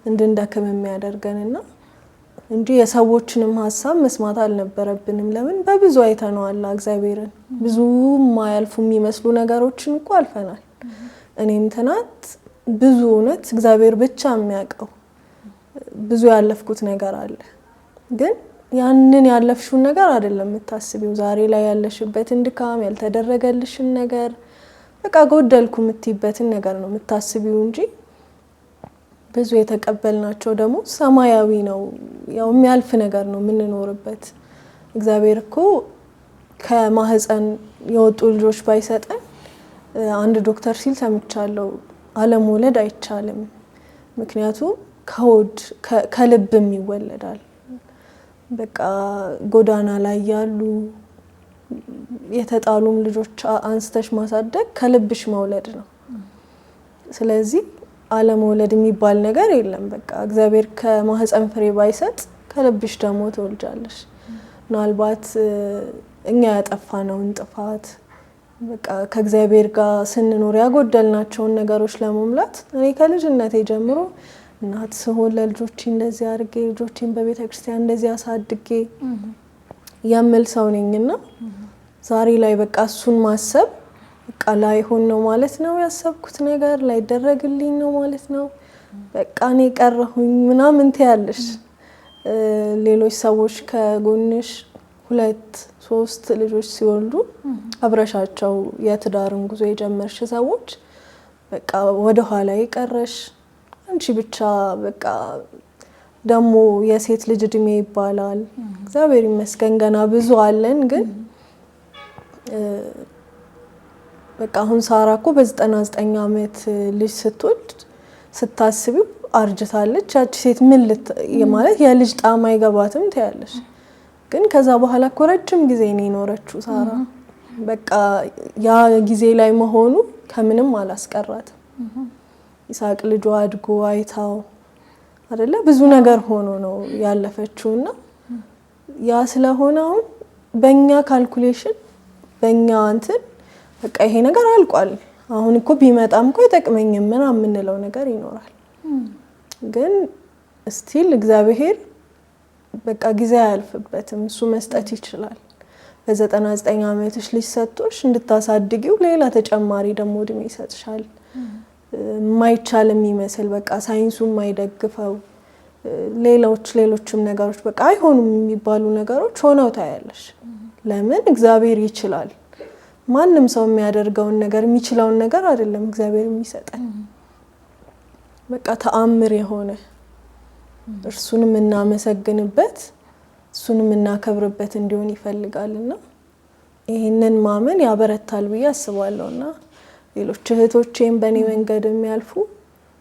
እንድንደክም የሚያደርገንና እንጂ የሰዎችንም ሀሳብ መስማት አልነበረብንም። ለምን በብዙ አይተነዋል እግዚአብሔርን። ብዙ ማያልፉ የሚመስሉ ነገሮችን እኮ አልፈናል። እኔም ትናንት ብዙ እውነት እግዚአብሔር ብቻ የሚያውቀው ብዙ ያለፍኩት ነገር አለ። ግን ያንን ያለፍሽውን ነገር አይደለም የምታስቢው። ዛሬ ላይ ያለሽበትን ድካም፣ ያልተደረገልሽን ነገር በቃ ጎደልኩ የምትይበትን ነገር ነው የምታስቢው እንጂ ብዙ የተቀበልናቸው ደግሞ ሰማያዊ ነው። ያው የሚያልፍ ነገር ነው የምንኖርበት። እግዚአብሔር እኮ ከማህፀን የወጡ ልጆች ባይሰጠን አንድ ዶክተር ሲል ሰምቻለሁ፣ አለመውለድ አይቻልም። ምክንያቱም ከሆድ ከልብም ይወለዳል። በቃ ጎዳና ላይ ያሉ የተጣሉም ልጆች አንስተሽ ማሳደግ ከልብሽ መውለድ ነው። ስለዚህ አለመውለድ የሚባል ነገር የለም። በቃ እግዚአብሔር ከማህፀን ፍሬ ባይሰጥ ከልብሽ ደግሞ ትወልጃለሽ። ምናልባት እኛ ያጠፋነውን ጥፋት በቃ ከእግዚአብሔር ጋር ስንኖር ያጎደልናቸውን ነገሮች ለመሙላት እኔ ከልጅነቴ ጀምሮ እናት ስሆን ለልጆቼ እንደዚህ አድርጌ ልጆቼን በቤተ ክርስቲያን እንደዚህ አሳድጌ የምል ሰው ነኝና ዛሬ ላይ በቃ እሱን ማሰብ በቃ ላይሆን ነው ማለት ነው። ያሰብኩት ነገር ላይደረግልኝ ነው ማለት ነው። በቃ እኔ ቀረሁኝ ምናምን ትያለሽ። ሌሎች ሰዎች ከጎንሽ 2-3 ልጆች ሲወልዱ አብረሻቸው የትዳርን ጉዞ የጀመርሽ ሰዎች በቃ ወደ ኋላ ይቀረሽ አንቺ ብቻ በቃ ደግሞ የሴት ልጅ እድሜ ይባላል። እግዚአብሔር ይመስገን ገና ብዙ አለን። ግን በቃ አሁን ሳራ እኮ በ99 ዓመት ልጅ ስትወልድ ስታስቢው አርጅታለች። ያቺ ሴት ምን ማለት የልጅ ጣም አይገባትም ትያለሽ። ግን ከዛ በኋላ እኮ ረጅም ጊዜ ነው የኖረችው ሳራ። በቃ ያ ጊዜ ላይ መሆኑ ከምንም አላስቀራትም። ይስሐቅ ልጇ አድጎ አይታው አይደለ ብዙ ነገር ሆኖ ነው ያለፈችውና ያ ስለሆነ አሁን በእኛ ካልኩሌሽን በእኛ እንትን በቃ ይሄ ነገር አልቋል፣ አሁን እኮ ቢመጣም እኮ ይጠቅመኝም ምናምን የምንለው ነገር ይኖራል። ግን ስቲል እግዚአብሔር በቃ ጊዜ አያልፍበትም፣ እሱ መስጠት ይችላል። በ99 ዓመትሽ ልጅ ሰጥቶሽ እንድታሳድጊው ሌላ ተጨማሪ ደግሞ እድሜ ይሰጥሻል። ማይቻል የሚመስል በቃ ሳይንሱ ማይደግፈው ሌሎችም ነገሮች በቃ አይሆኑም የሚባሉ ነገሮች ሆነው ታያለሽ። ለምን እግዚአብሔር ይችላል። ማንም ሰው የሚያደርገውን ነገር የሚችለውን ነገር አይደለም እግዚአብሔር የሚሰጠን። በቃ ተአምር የሆነ እርሱን የምናመሰግንበት እሱን የምናከብርበት እንዲሆን ይፈልጋልና ይሄንን ማመን ያበረታል ብዬ አስባለሁና ሌሎች እህቶቼም በእኔ መንገድ የሚያልፉ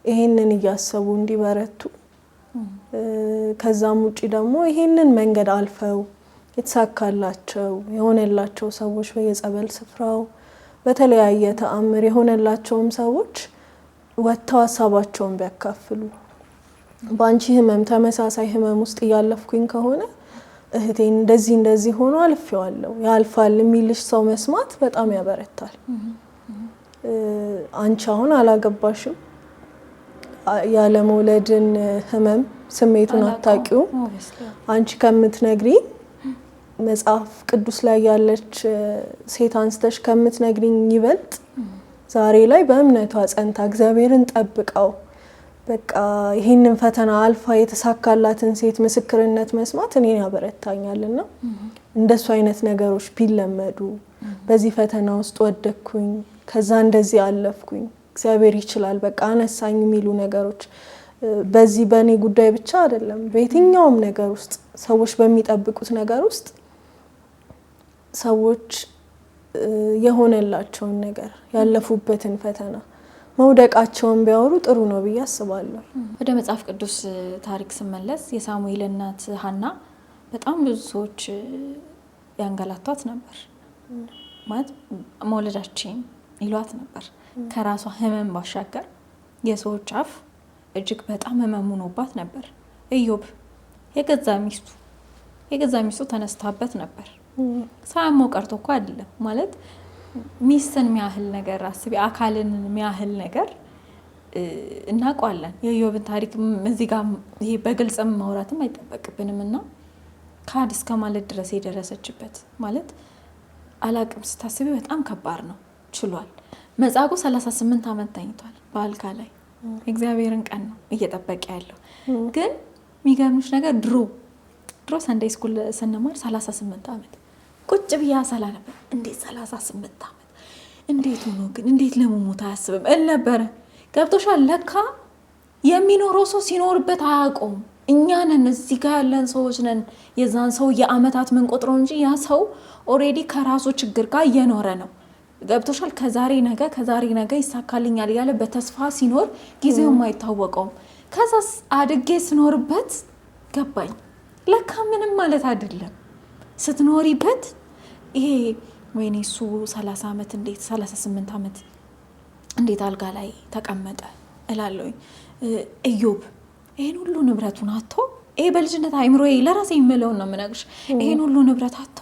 ይሄንን እያሰቡ እንዲበረቱ ከዛም ውጪ ደግሞ ይሄንን መንገድ አልፈው የተሳካላቸው የሆነላቸው ሰዎች በየጸበል ስፍራው በተለያየ ተአምር የሆነላቸውም ሰዎች ወጥተው ሀሳባቸውን ቢያካፍሉ በአንቺ ህመም ተመሳሳይ ህመም ውስጥ እያለፍኩኝ ከሆነ እህቴን እንደዚህ ሆኖ አልፌዋለሁ ያልፋል የሚልሽ ሰው መስማት በጣም ያበረታል። አንቺ አሁን አላገባሽም፣ ያለ መውለድን ህመም ስሜቱን አታውቂው። አንቺ ከምትነግሪ መጽሐፍ ቅዱስ ላይ ያለች ሴት አንስተሽ ከምትነግሪኝ ይበልጥ ዛሬ ላይ በእምነቷ ጸንታ እግዚአብሔርን ጠብቀው በቃ ይሄንን ፈተና አልፋ የተሳካላትን ሴት ምስክርነት መስማት እኔን ያበረታኛልና እንደሱ አይነት ነገሮች ቢለመዱ በዚህ ፈተና ውስጥ ወደኩኝ ከዛ እንደዚህ አለፍኩኝ እግዚአብሔር ይችላል በቃ አነሳኝ የሚሉ ነገሮች በዚህ በኔ ጉዳይ ብቻ አይደለም በየትኛውም ነገር ውስጥ ሰዎች በሚጠብቁት ነገር ውስጥ ሰዎች የሆነላቸውን ነገር ያለፉበትን ፈተና መውደቃቸውን ቢያወሩ ጥሩ ነው ብዬ አስባለሁ።
ወደ መጽሐፍ ቅዱስ ታሪክ ስመለስ የሳሙኤል እናት ሐና በጣም ብዙ ሰዎች ያንገላቷት ነበር። ማለት መውለዳችን ይሏት ነበር። ከራሷ ህመም ባሻገር የሰዎች አፍ እጅግ በጣም ህመም ሆኖባት ነበር። ኢዮብ የገዛ ሚስቱ ተነስታበት ነበር። ሳያመው ቀርቶ እኮ አይደለም ማለት ሚስትን የሚያህል ነገር አስቢ፣ አካልን የሚያህል ነገር እናውቀዋለን። የኢዮብን ታሪክ እዚህ ጋር ይሄ በግልጽም ማውራትም አይጠበቅብንምና ካድ እስከ ማለት ድረስ የደረሰችበት ማለት አላቅም ስታስቢ በጣም ከባድ ነው። ችሏል። መጻጉዕ 38 ዓመት ተኝቷል በአልጋ ላይ። እግዚአብሔርን ቀን ነው እየጠበቀ ያለው። ግን የሚገርምሽ ነገር ድሮ ሰንደይ ስኩል ስንማር 38 ዓመት ቁጭ ብያ ሰላ ነበር። እንዴት 38 ዓመት እንዴት ሆኖ ግን እንዴት ለመሞት አያስብም እል ነበር። ገብቶሻል? ለካ የሚኖረው ሰው ሲኖርበት አያውቀውም። እኛ ነን እዚህ ጋር ያለን ሰዎች ነን የዛን ሰው የአመታት ምን ቆጥረው እንጂ ያ ሰው ኦሬዲ ከራሱ ችግር ጋር እየኖረ ነው። ገብቶሻል? ከዛሬ ነገ ይሳካልኛል ያለ በተስፋ ሲኖር ጊዜው ማይታወቀውም። ከዛስ አድጌ ስኖርበት ገባኝ ለካ ምንም ማለት አይደለም። ስትኖሪበት ይሄ ወይኔ እሱ 30 ዓመት እንዴት 38 ዓመት እንዴት አልጋ ላይ ተቀመጠ እላለሁኝ። ኢዮብ ይሄን ሁሉ ንብረቱን አጥቶ ይሄ በልጅነት አይምሮዬ ለራሴ የምለውን ነው የምነግርሽ። ይሄን ሁሉ ንብረት አጥቶ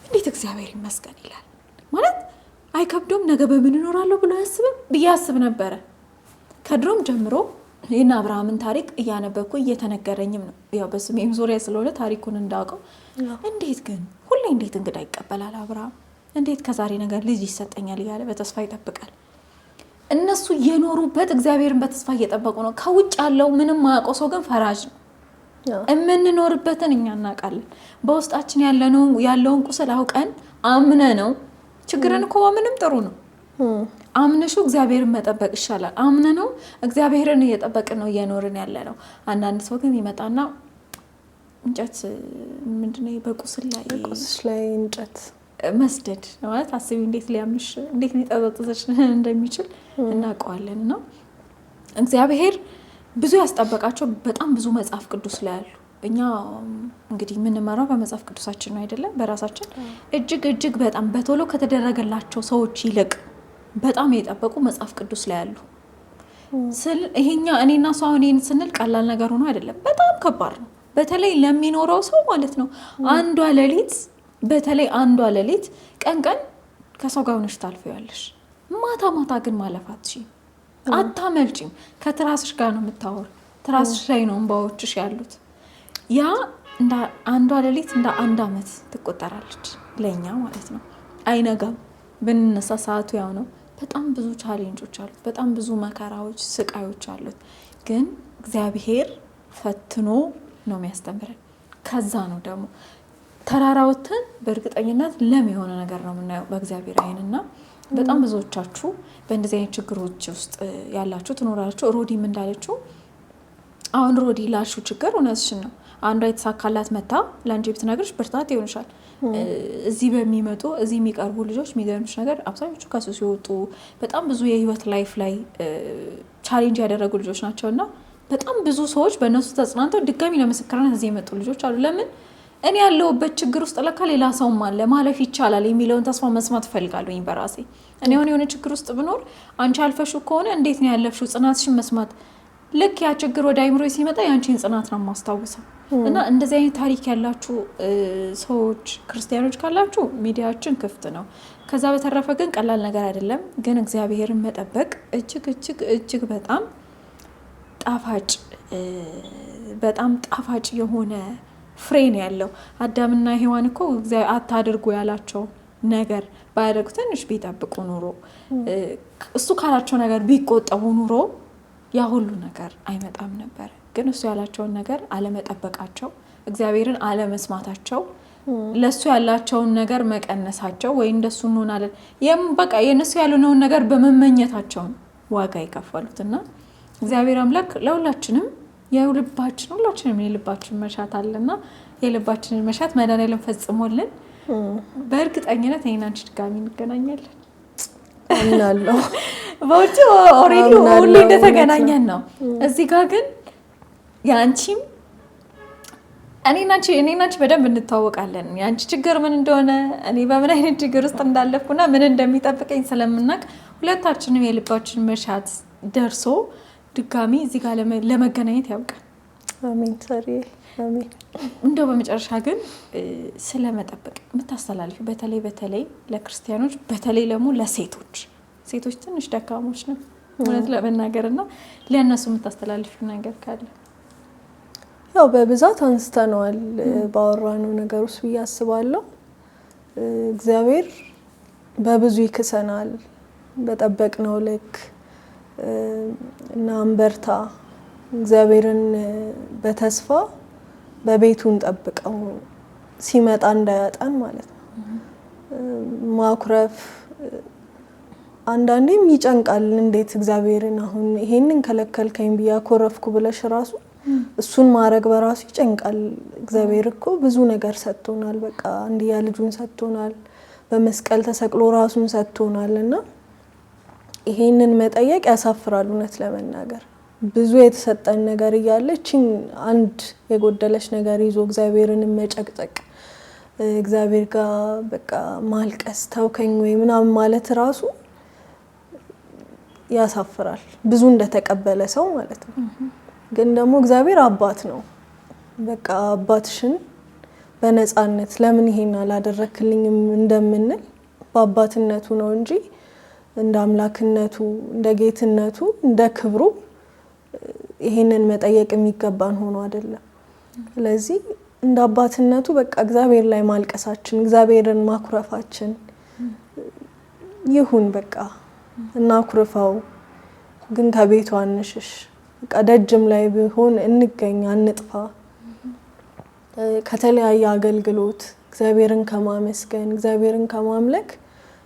እንዴት እግዚአብሔር ይመስገን ይላል ማለት አይከብዶም? ነገ በምን እኖራለሁ ብሎ ያስብም ብዬ አስብ ነበረ። ከድሮም ጀምሮ የእነ አብርሃምን ታሪክ እያነበብኩ እየተነገረኝም ነው። ያው በስሜም ዙሪያ ስለሆነ ታሪኩን እንዳውቀው እንዴት ግን ሁሌ እንዴት እንግዳ ይቀበላል አብርሃም? እንዴት ከዛሬ ነገር ልጅ ይሰጠኛል እያለ በተስፋ ይጠብቃል። እነሱ የኖሩበት እግዚአብሔርን በተስፋ እየጠበቁ ነው። ከውጭ ያለው ምንም ማያውቀው ሰው ግን ፈራጅ ነው። የምንኖርበትን እኛ እናውቃለን። በውስጣችን ያለውን ቁስል አውቀን አምነ ነው። ችግርን እኮ ምንም ጥሩ ነው። አምነሹ እግዚአብሔርን መጠበቅ ይሻላል። አምነ ነው እግዚአብሔርን እየጠበቅን ነው እየኖርን ያለ ነው። አንዳንድ ሰው ግን ይመጣና እንጨት ምንድነው በቁስል ላይ
እንጨት
መስደድ ማለት አስቢ እንዴት ሊያምሽ እንዴት ሊጠዘጥዘሽ እንደሚችል እናውቀዋለን። ነው እግዚአብሔር ብዙ ያስጠበቃቸው በጣም ብዙ መጽሐፍ ቅዱስ ላይ አሉ። እኛ እንግዲህ የምንመራው በመጽሐፍ ቅዱሳችን ነው አይደለም? በራሳችን እጅግ በጣም በቶሎ ከተደረገላቸው ሰዎች ይልቅ በጣም የጠበቁ መጽሐፍ ቅዱስ ላይ አሉ። ይሄኛ እኔና ሰው እኔን ስንል ቀላል ነገር ሆኖ አይደለም፣ በጣም ከባድ ነው። በተለይ ለሚኖረው ሰው ማለት ነው። በተለይ አንዷ ሌሊት ቀን ከሰው ጋር ሆነሽ ታልፊያለሽ። ማታ ግን ማለፍ አታመልጪም። ከትራስሽ ጋር ነው የምታወር። ትራስሽ ላይ ነው እንባዎችሽ ያሉት። ያ እንደ አንዷ ሌሊት እንደ 1 ዓመት ትቆጠራለች ለኛ ማለት ነው። አይነጋም። ብንነሳ ሰዓቱ ያው ነው። በጣም ብዙ ቻሌንጆች አሉት። በጣም ብዙ መከራዎች፣ ስቃዮች አሉት። ግን እግዚአብሔር ፈትኖ ነው የሚያስተምረን። ከዛ ነው ደግሞ ተራራውትን በእርግጠኝነት ለም የሆነ ነገር ነው የምናየው በእግዚአብሔር ዓይንና በጣም ብዙዎቻችሁ በእንደዚህ አይነት ችግሮች ውስጥ ያላችሁ ትኖራላችሁ። ሮዲም እንዳለችው አሁን ሮዲ ላልሽው ችግር እውነትሽን ነው። አንዷ የተሳካላት መታ ለአንቺ ብትነግርሽ ብርታት ይሆንሻል። እዚህ የሚቀርቡ ልጆች የሚገርምሽ ነገር አብዛኞቹ ከሱ ሲወጡ በጣም ብዙ የህይወት ላይፍ ላይ ቻሌንጅ ያደረጉ ልጆች ናቸው እና በጣም ብዙ ሰዎች በእነሱ ተጽናንተው ድጋሚ ለምስክርነት እዚህ የመጡ ልጆች አሉ። ለምን እኔ ያለሁበት ችግር ውስጥ ለካ ሌላ ሰውም አለ ማለፍ ይቻላል የሚለውን ተስፋ መስማት እፈልጋለሁ በራሴ። እኔ የሆነ ችግር ውስጥ ብኖር አንቺ አልፈሽው ከሆነ እንዴት ነው ያለፍሽው ጽናትሽን መስማት ልክ ያ ችግር ወደ አይምሮ ሲመጣ ያንቺን ጽናት ነው ማስታወሰው። እና እንደዚህ አይነት ታሪክ ያላችሁ ሰዎች ክርስቲያኖች ካላችሁ ሚዲያችን ክፍት ነው። ከዛ በተረፈ ግን ቀላል ነገር አይደለም። ግን እግዚአብሔርን መጠበቅ እጅግ በጣም ጣፋጭ የሆነ ፍሬ ነው ያለው። አዳምና ሔዋን እኮ እግዚአብሔር አታድርጉ ያላቸው ነገር ባያደርጉ ትንሽ ቢጠብቁ ኑሮ እሱ ካላቸው ነገር ቢቆጠቡ ኑሮ ያ ሁሉ ነገር አይመጣም ነበር። ግን እሱ ያላቸውን ነገር አለመጠበቃቸው፣ እግዚአብሔርን አለመስማታቸው፣ ለሱ ያላቸውን ነገር መቀነሳቸው ወይ እንደሱ እንሆናለን በቃ የነሱ ያልሆነውን ነገር በመመኘታቸው ዋጋ የከፈሉትና እግዚአብሔር አምላክ ለሁላችንም ሁላችንም የልባችን መሻት አለና የልባችንን መሻት መድኃኒዓለም ፈጽሞልን በእርግጠኝነት እኔና አንቺ ድጋሚ እንገናኛለን።
አምናለሁ።
በውጭ ኦሬዲ ሁሌ እንደተገናኘን ነው። እዚህ ጋር ግን ያንቺም እኔና አንቺ በደንብ እንታወቃለን። ያንቺ ችግር ምን እንደሆነ እኔ በምን አይነት ችግር ውስጥ እንዳለፍኩና ምን እንደሚጠብቀኝ ስለምናውቅ ሁለታችንም የልባችን መሻት ደርሶ ድጋሚ እዚህ ጋር ለመገናኘት ያውቃል።
አሜን ሰሪ አሜን።
እንደው በመጨረሻ ግን ስለመጠበቅ የምታስተላልፊ በተለይ ለክርስቲያኖች በተለይ ደግሞ ለሴቶች ትንሽ ደካሞች ነው እውነት ለመናገርና ለእነሱ የምታስተላልፊው ነገር ካለ?
ያው በብዛት አንስተነዋል ባወራነው ነገር ውስጥ ብዬ አስባለሁ። እግዚአብሔር በብዙ ይክሰናል በጠበቅነው ልክ እና አንበርታ። እግዚአብሔርን በተስፋ በቤቱን ጠብቀው ሲመጣ እንዳያጣን ማለት ነው። ማኩረፍ አንዳንዴም ይጨንቃል። እንዴት እግዚአብሔርን አሁን ይሄንን ከለከልከኝ ብዬ አኮረፍኩ ብለሽ ራሱ እሱን ማድረግ በራሱ ይጨንቃል። እግዚአብሔር እኮ ብዙ ነገር ሰጥቶናል። በቃ አንድያ ልጁን ሰጥቶናል። በመስቀል ተሰቅሎ ራሱን ሰጥቶናልና ይሄንን መጠየቅ ያሳፍራል። እውነት ለመናገር ብዙ የተሰጠን ነገር እያለችን አንድ የጎደለሽ ነገር ይዞ እግዚአብሔርን መጨቅጨቅ፣ እግዚአብሔር ጋር በቃ ማልቀስ ተውከኝ ወይ ምናምን ማለት ራሱ ያሳፍራል፣ ብዙ እንደተቀበለ ሰው ማለት ነው። ግን ደግሞ እግዚአብሔር አባት ነው። በቃ አባትሽን በነፃነት ለምን ይሄን አላደረክልኝም እንደምንል በአባትነቱ ነው እንጂ እንደ አምላክነቱ፣ እንደ ጌትነቱ፣ እንደ ክብሩ ይሄንን መጠየቅ የሚገባን ሆኖ አይደለም። ስለዚህ እንደ አባትነቱ በቃ እግዚአብሔር ላይ ማልቀሳችን፣ እግዚአብሔርን ማኩረፋችን ይሁን። በቃ እናኩርፈው፣ ግን ከቤቱ አንሽሽ። በቃ ደጅም ላይ ቢሆን እንገኝ፣ አንጥፋ። ከተለያየ አገልግሎት እግዚአብሔርን ከማመስገን፣ እግዚአብሔርን ከማምለክ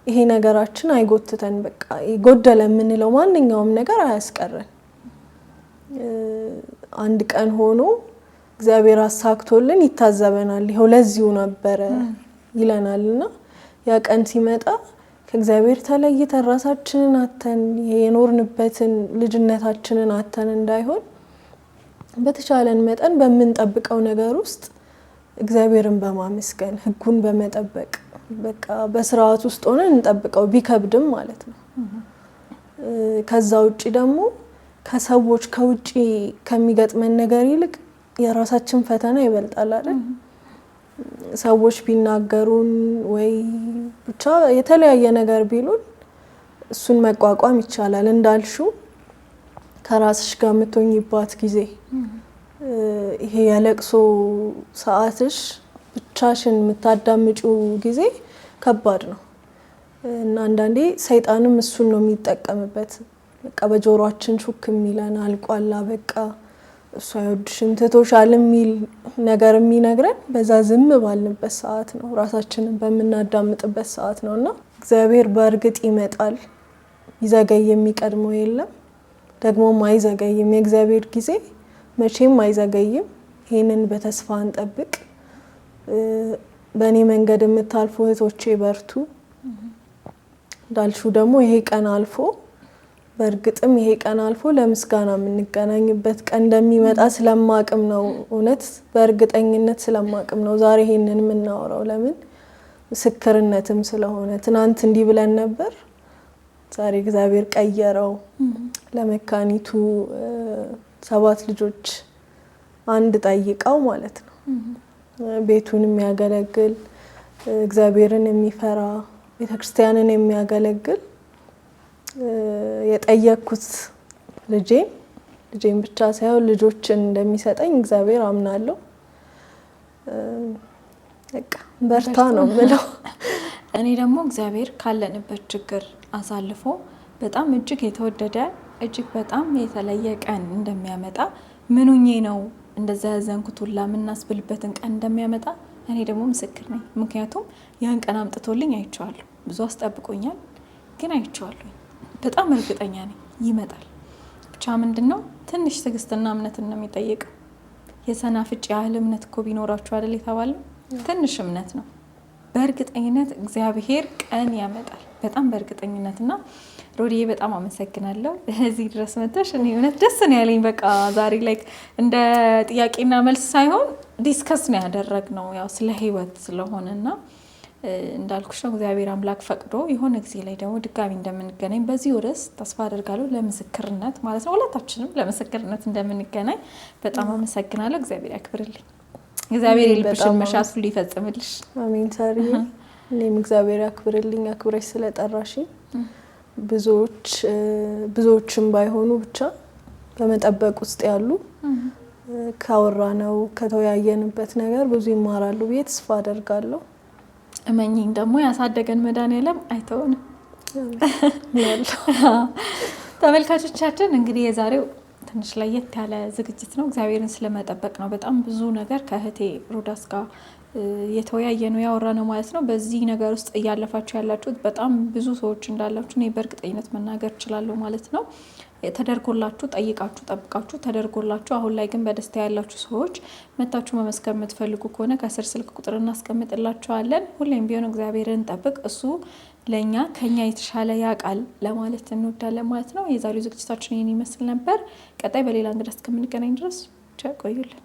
ይሄ ነገራችን አይጎትተን። በቃ ጎደለ የምንለው ማንኛውም ነገር አያስቀረን። አንድ ቀን ሆኖ እግዚአብሔር አሳክቶልን ይታዘበናል። ይኸው ለዚሁ ነበረ ይለናልና ያ ቀን ሲመጣ ከእግዚአብሔር ተለይተን ራሳችንን አተን የኖርንበትን ልጅነታችንን አተን እንዳይሆን በተቻለን መጠን በምንጠብቀው ነገር ውስጥ እግዚአብሔርን በማመስገን ሕጉን በመጠበቅ በቃ በስርዓት ውስጥ ሆነን እንጠብቀው፣ ቢከብድም ማለት ነው። ከዛ ውጪ ደግሞ ከሰዎች ከውጪ ከሚገጥመን ነገር ይልቅ የራሳችን ፈተና ይበልጣል አይደል? ሰዎች ቢናገሩን ወይ ብቻ የተለያየ ነገር ቢሉን እሱን መቋቋም ይቻላል። እንዳልሽው ከራስሽ ጋር የምትሆኝባት ጊዜ ይሄ የለቅሶ ሰዓትሽ ብቻሽን የምታዳምጪው ጊዜ ከባድ ነው እና አንዳንዴ ሰይጣንም እሱን ነው የሚጠቀምበት። በቃ በጆሮአችን ሹክ የሚለን አልቋላ፣ በቃ እሱ አይወድሽም ትቶሻል የሚል ነገር የሚነግረን በዛ ዝም ባልንበት ሰዓት ነው፣ ራሳችንን በምናዳምጥበት ሰዓት ነው። እና እግዚአብሔር በእርግጥ ይመጣል። ይዘገይ የሚቀድመው የለም፣ ደግሞም አይዘገይም። የእግዚአብሔር ጊዜ መቼም አይዘገይም። ይህንን በተስፋ እንጠብቅ። በእኔ መንገድ የምታልፉ እህቶቼ በርቱ። እንዳልሹ ደግሞ ይሄ ቀን አልፎ በእርግጥም ይሄ ቀን አልፎ ለምስጋና የምንገናኝበት ቀን እንደሚመጣ ስለማቅም ነው። እውነት በእርግጠኝነት ስለማቅም ነው ዛሬ ይሄንን የምናወራው። ለምን ምስክርነትም ስለሆነ ትናንት እንዲህ ብለን ነበር፣ ዛሬ እግዚአብሔር ቀየረው። ለመካኒቱ 7 ልጆች አንድ ጠይቀው ማለት ነው ቤቱን የሚያገለግል እግዚአብሔርን የሚፈራ ቤተክርስቲያንን የሚያገለግል የጠየቅኩት ልጄን ብቻ ሳይሆን ልጆችን እንደሚሰጠኝ እግዚአብሔር አምናለሁ። በቃ በርታ ነው ብለው
እኔ ደግሞ እግዚአብሔር ካለንበት ችግር አሳልፎ በጣም እጅግ የተወደደ እጅግ በጣም የተለየ ቀን እንደሚያመጣ ምኑኜ ነው እንደዛ ያዘንኩት ሁላ የምናስብልበትን ቀን እንደሚያመጣ እኔ ደግሞ ምስክር ነኝ። ምክንያቱም ያን ቀን አምጥቶልኝ አይቼዋለሁ። ብዙ አስጠብቆኛል፣ ግን አይቼዋለሁ። በጣም እርግጠኛ ነኝ ይመጣል። ብቻ ምንድነው ትንሽ ትዕግስትና እምነትን ነው የሚጠይቀው። የሰናፍጭ ያህል እምነት እኮ ቢኖራችሁ አይደል የተባለው? ትንሽ እምነት ነው። በእርግጠኝነት እግዚአብሔር ቀን ያመጣል። በጣም በእርግጠኝነትና ሮዲዬ በጣም አመሰግናለሁ እዚህ ድረስ መጥተሽ። እኔ እውነት ደስ ነው ያለኝ። በቃ ዛሬ ላይ እንደ ጥያቄና መልስ ሳይሆን ዲስከስ ነው ያደረግነው፣ ያው ስለ ህይወት ስለሆነና እንዳልኩሽ ነው እግዚአብሔር አምላክ ፈቅዶ የሆነ ጊዜ ላይ ደግሞ ድጋሚ እንደምንገናኝ በዚህ ርዕስ ተስፋ አደርጋለሁ። ለምስክርነት ማለት ነው፣ ሁለታችንም ለምስክርነት እንደምንገናኝ በጣም አመሰግናለሁ። እግዚአብሔር ያክብርልኝ። እግዚአብሔር የልብሽን መሻት ሁሉ ይፈጽምልሽ።
አሜን። ሳሪ እኔም እግዚአብሔር ያክብርልኝ፣ አክብረሽ ስለጠራሽኝ። ብዙዎችም ባይሆኑ ብቻ በመጠበቅ ውስጥ ያሉ ካወራነው ከተወያየንበት ነገር ብዙ ይማራሉ ብዬ ተስፋ አደርጋለሁ።
እመኚኝ ደግሞ ያሳደገን መድኃኒዓለም አይተውንም። ተመልካቾቻችን እንግዲህ የዛሬው ትንሽ ለየት ያለ ዝግጅት ነው። እግዚአብሔርን ስለመጠበቅ ነው። በጣም ብዙ ነገር ከእህቴ ሮዳስ ጋር የተወያየ ነው ያወራ ነው ማለት ነው። በዚህ ነገር ውስጥ እያለፋችሁ ያላችሁት በጣም ብዙ ሰዎች እንዳላችሁ እኔ በእርግጠኝነት መናገር እችላለሁ ማለት ነው። ተደርጎላችሁ ጠይቃችሁ ጠብቃችሁ ተደርጎላችሁ አሁን ላይ ግን በደስታ ያላችሁ ሰዎች መታችሁ መመስከር የምትፈልጉ ከሆነ ከስር ስልክ ቁጥር እናስቀምጥላችኋለን። ሁሌም ቢሆን እግዚአብሔርን ጠብቅ፣ እሱ ለኛ ከኛ የተሻለ ያውቃል ለማለት እንወዳለን ማለት ነው። የዛሬው ዝግጅታችን ይህን ይመስል ነበር። ቀጣይ በሌላ እንግዳ እስከምንገናኝ ድረስ ቸር ቆዩልን።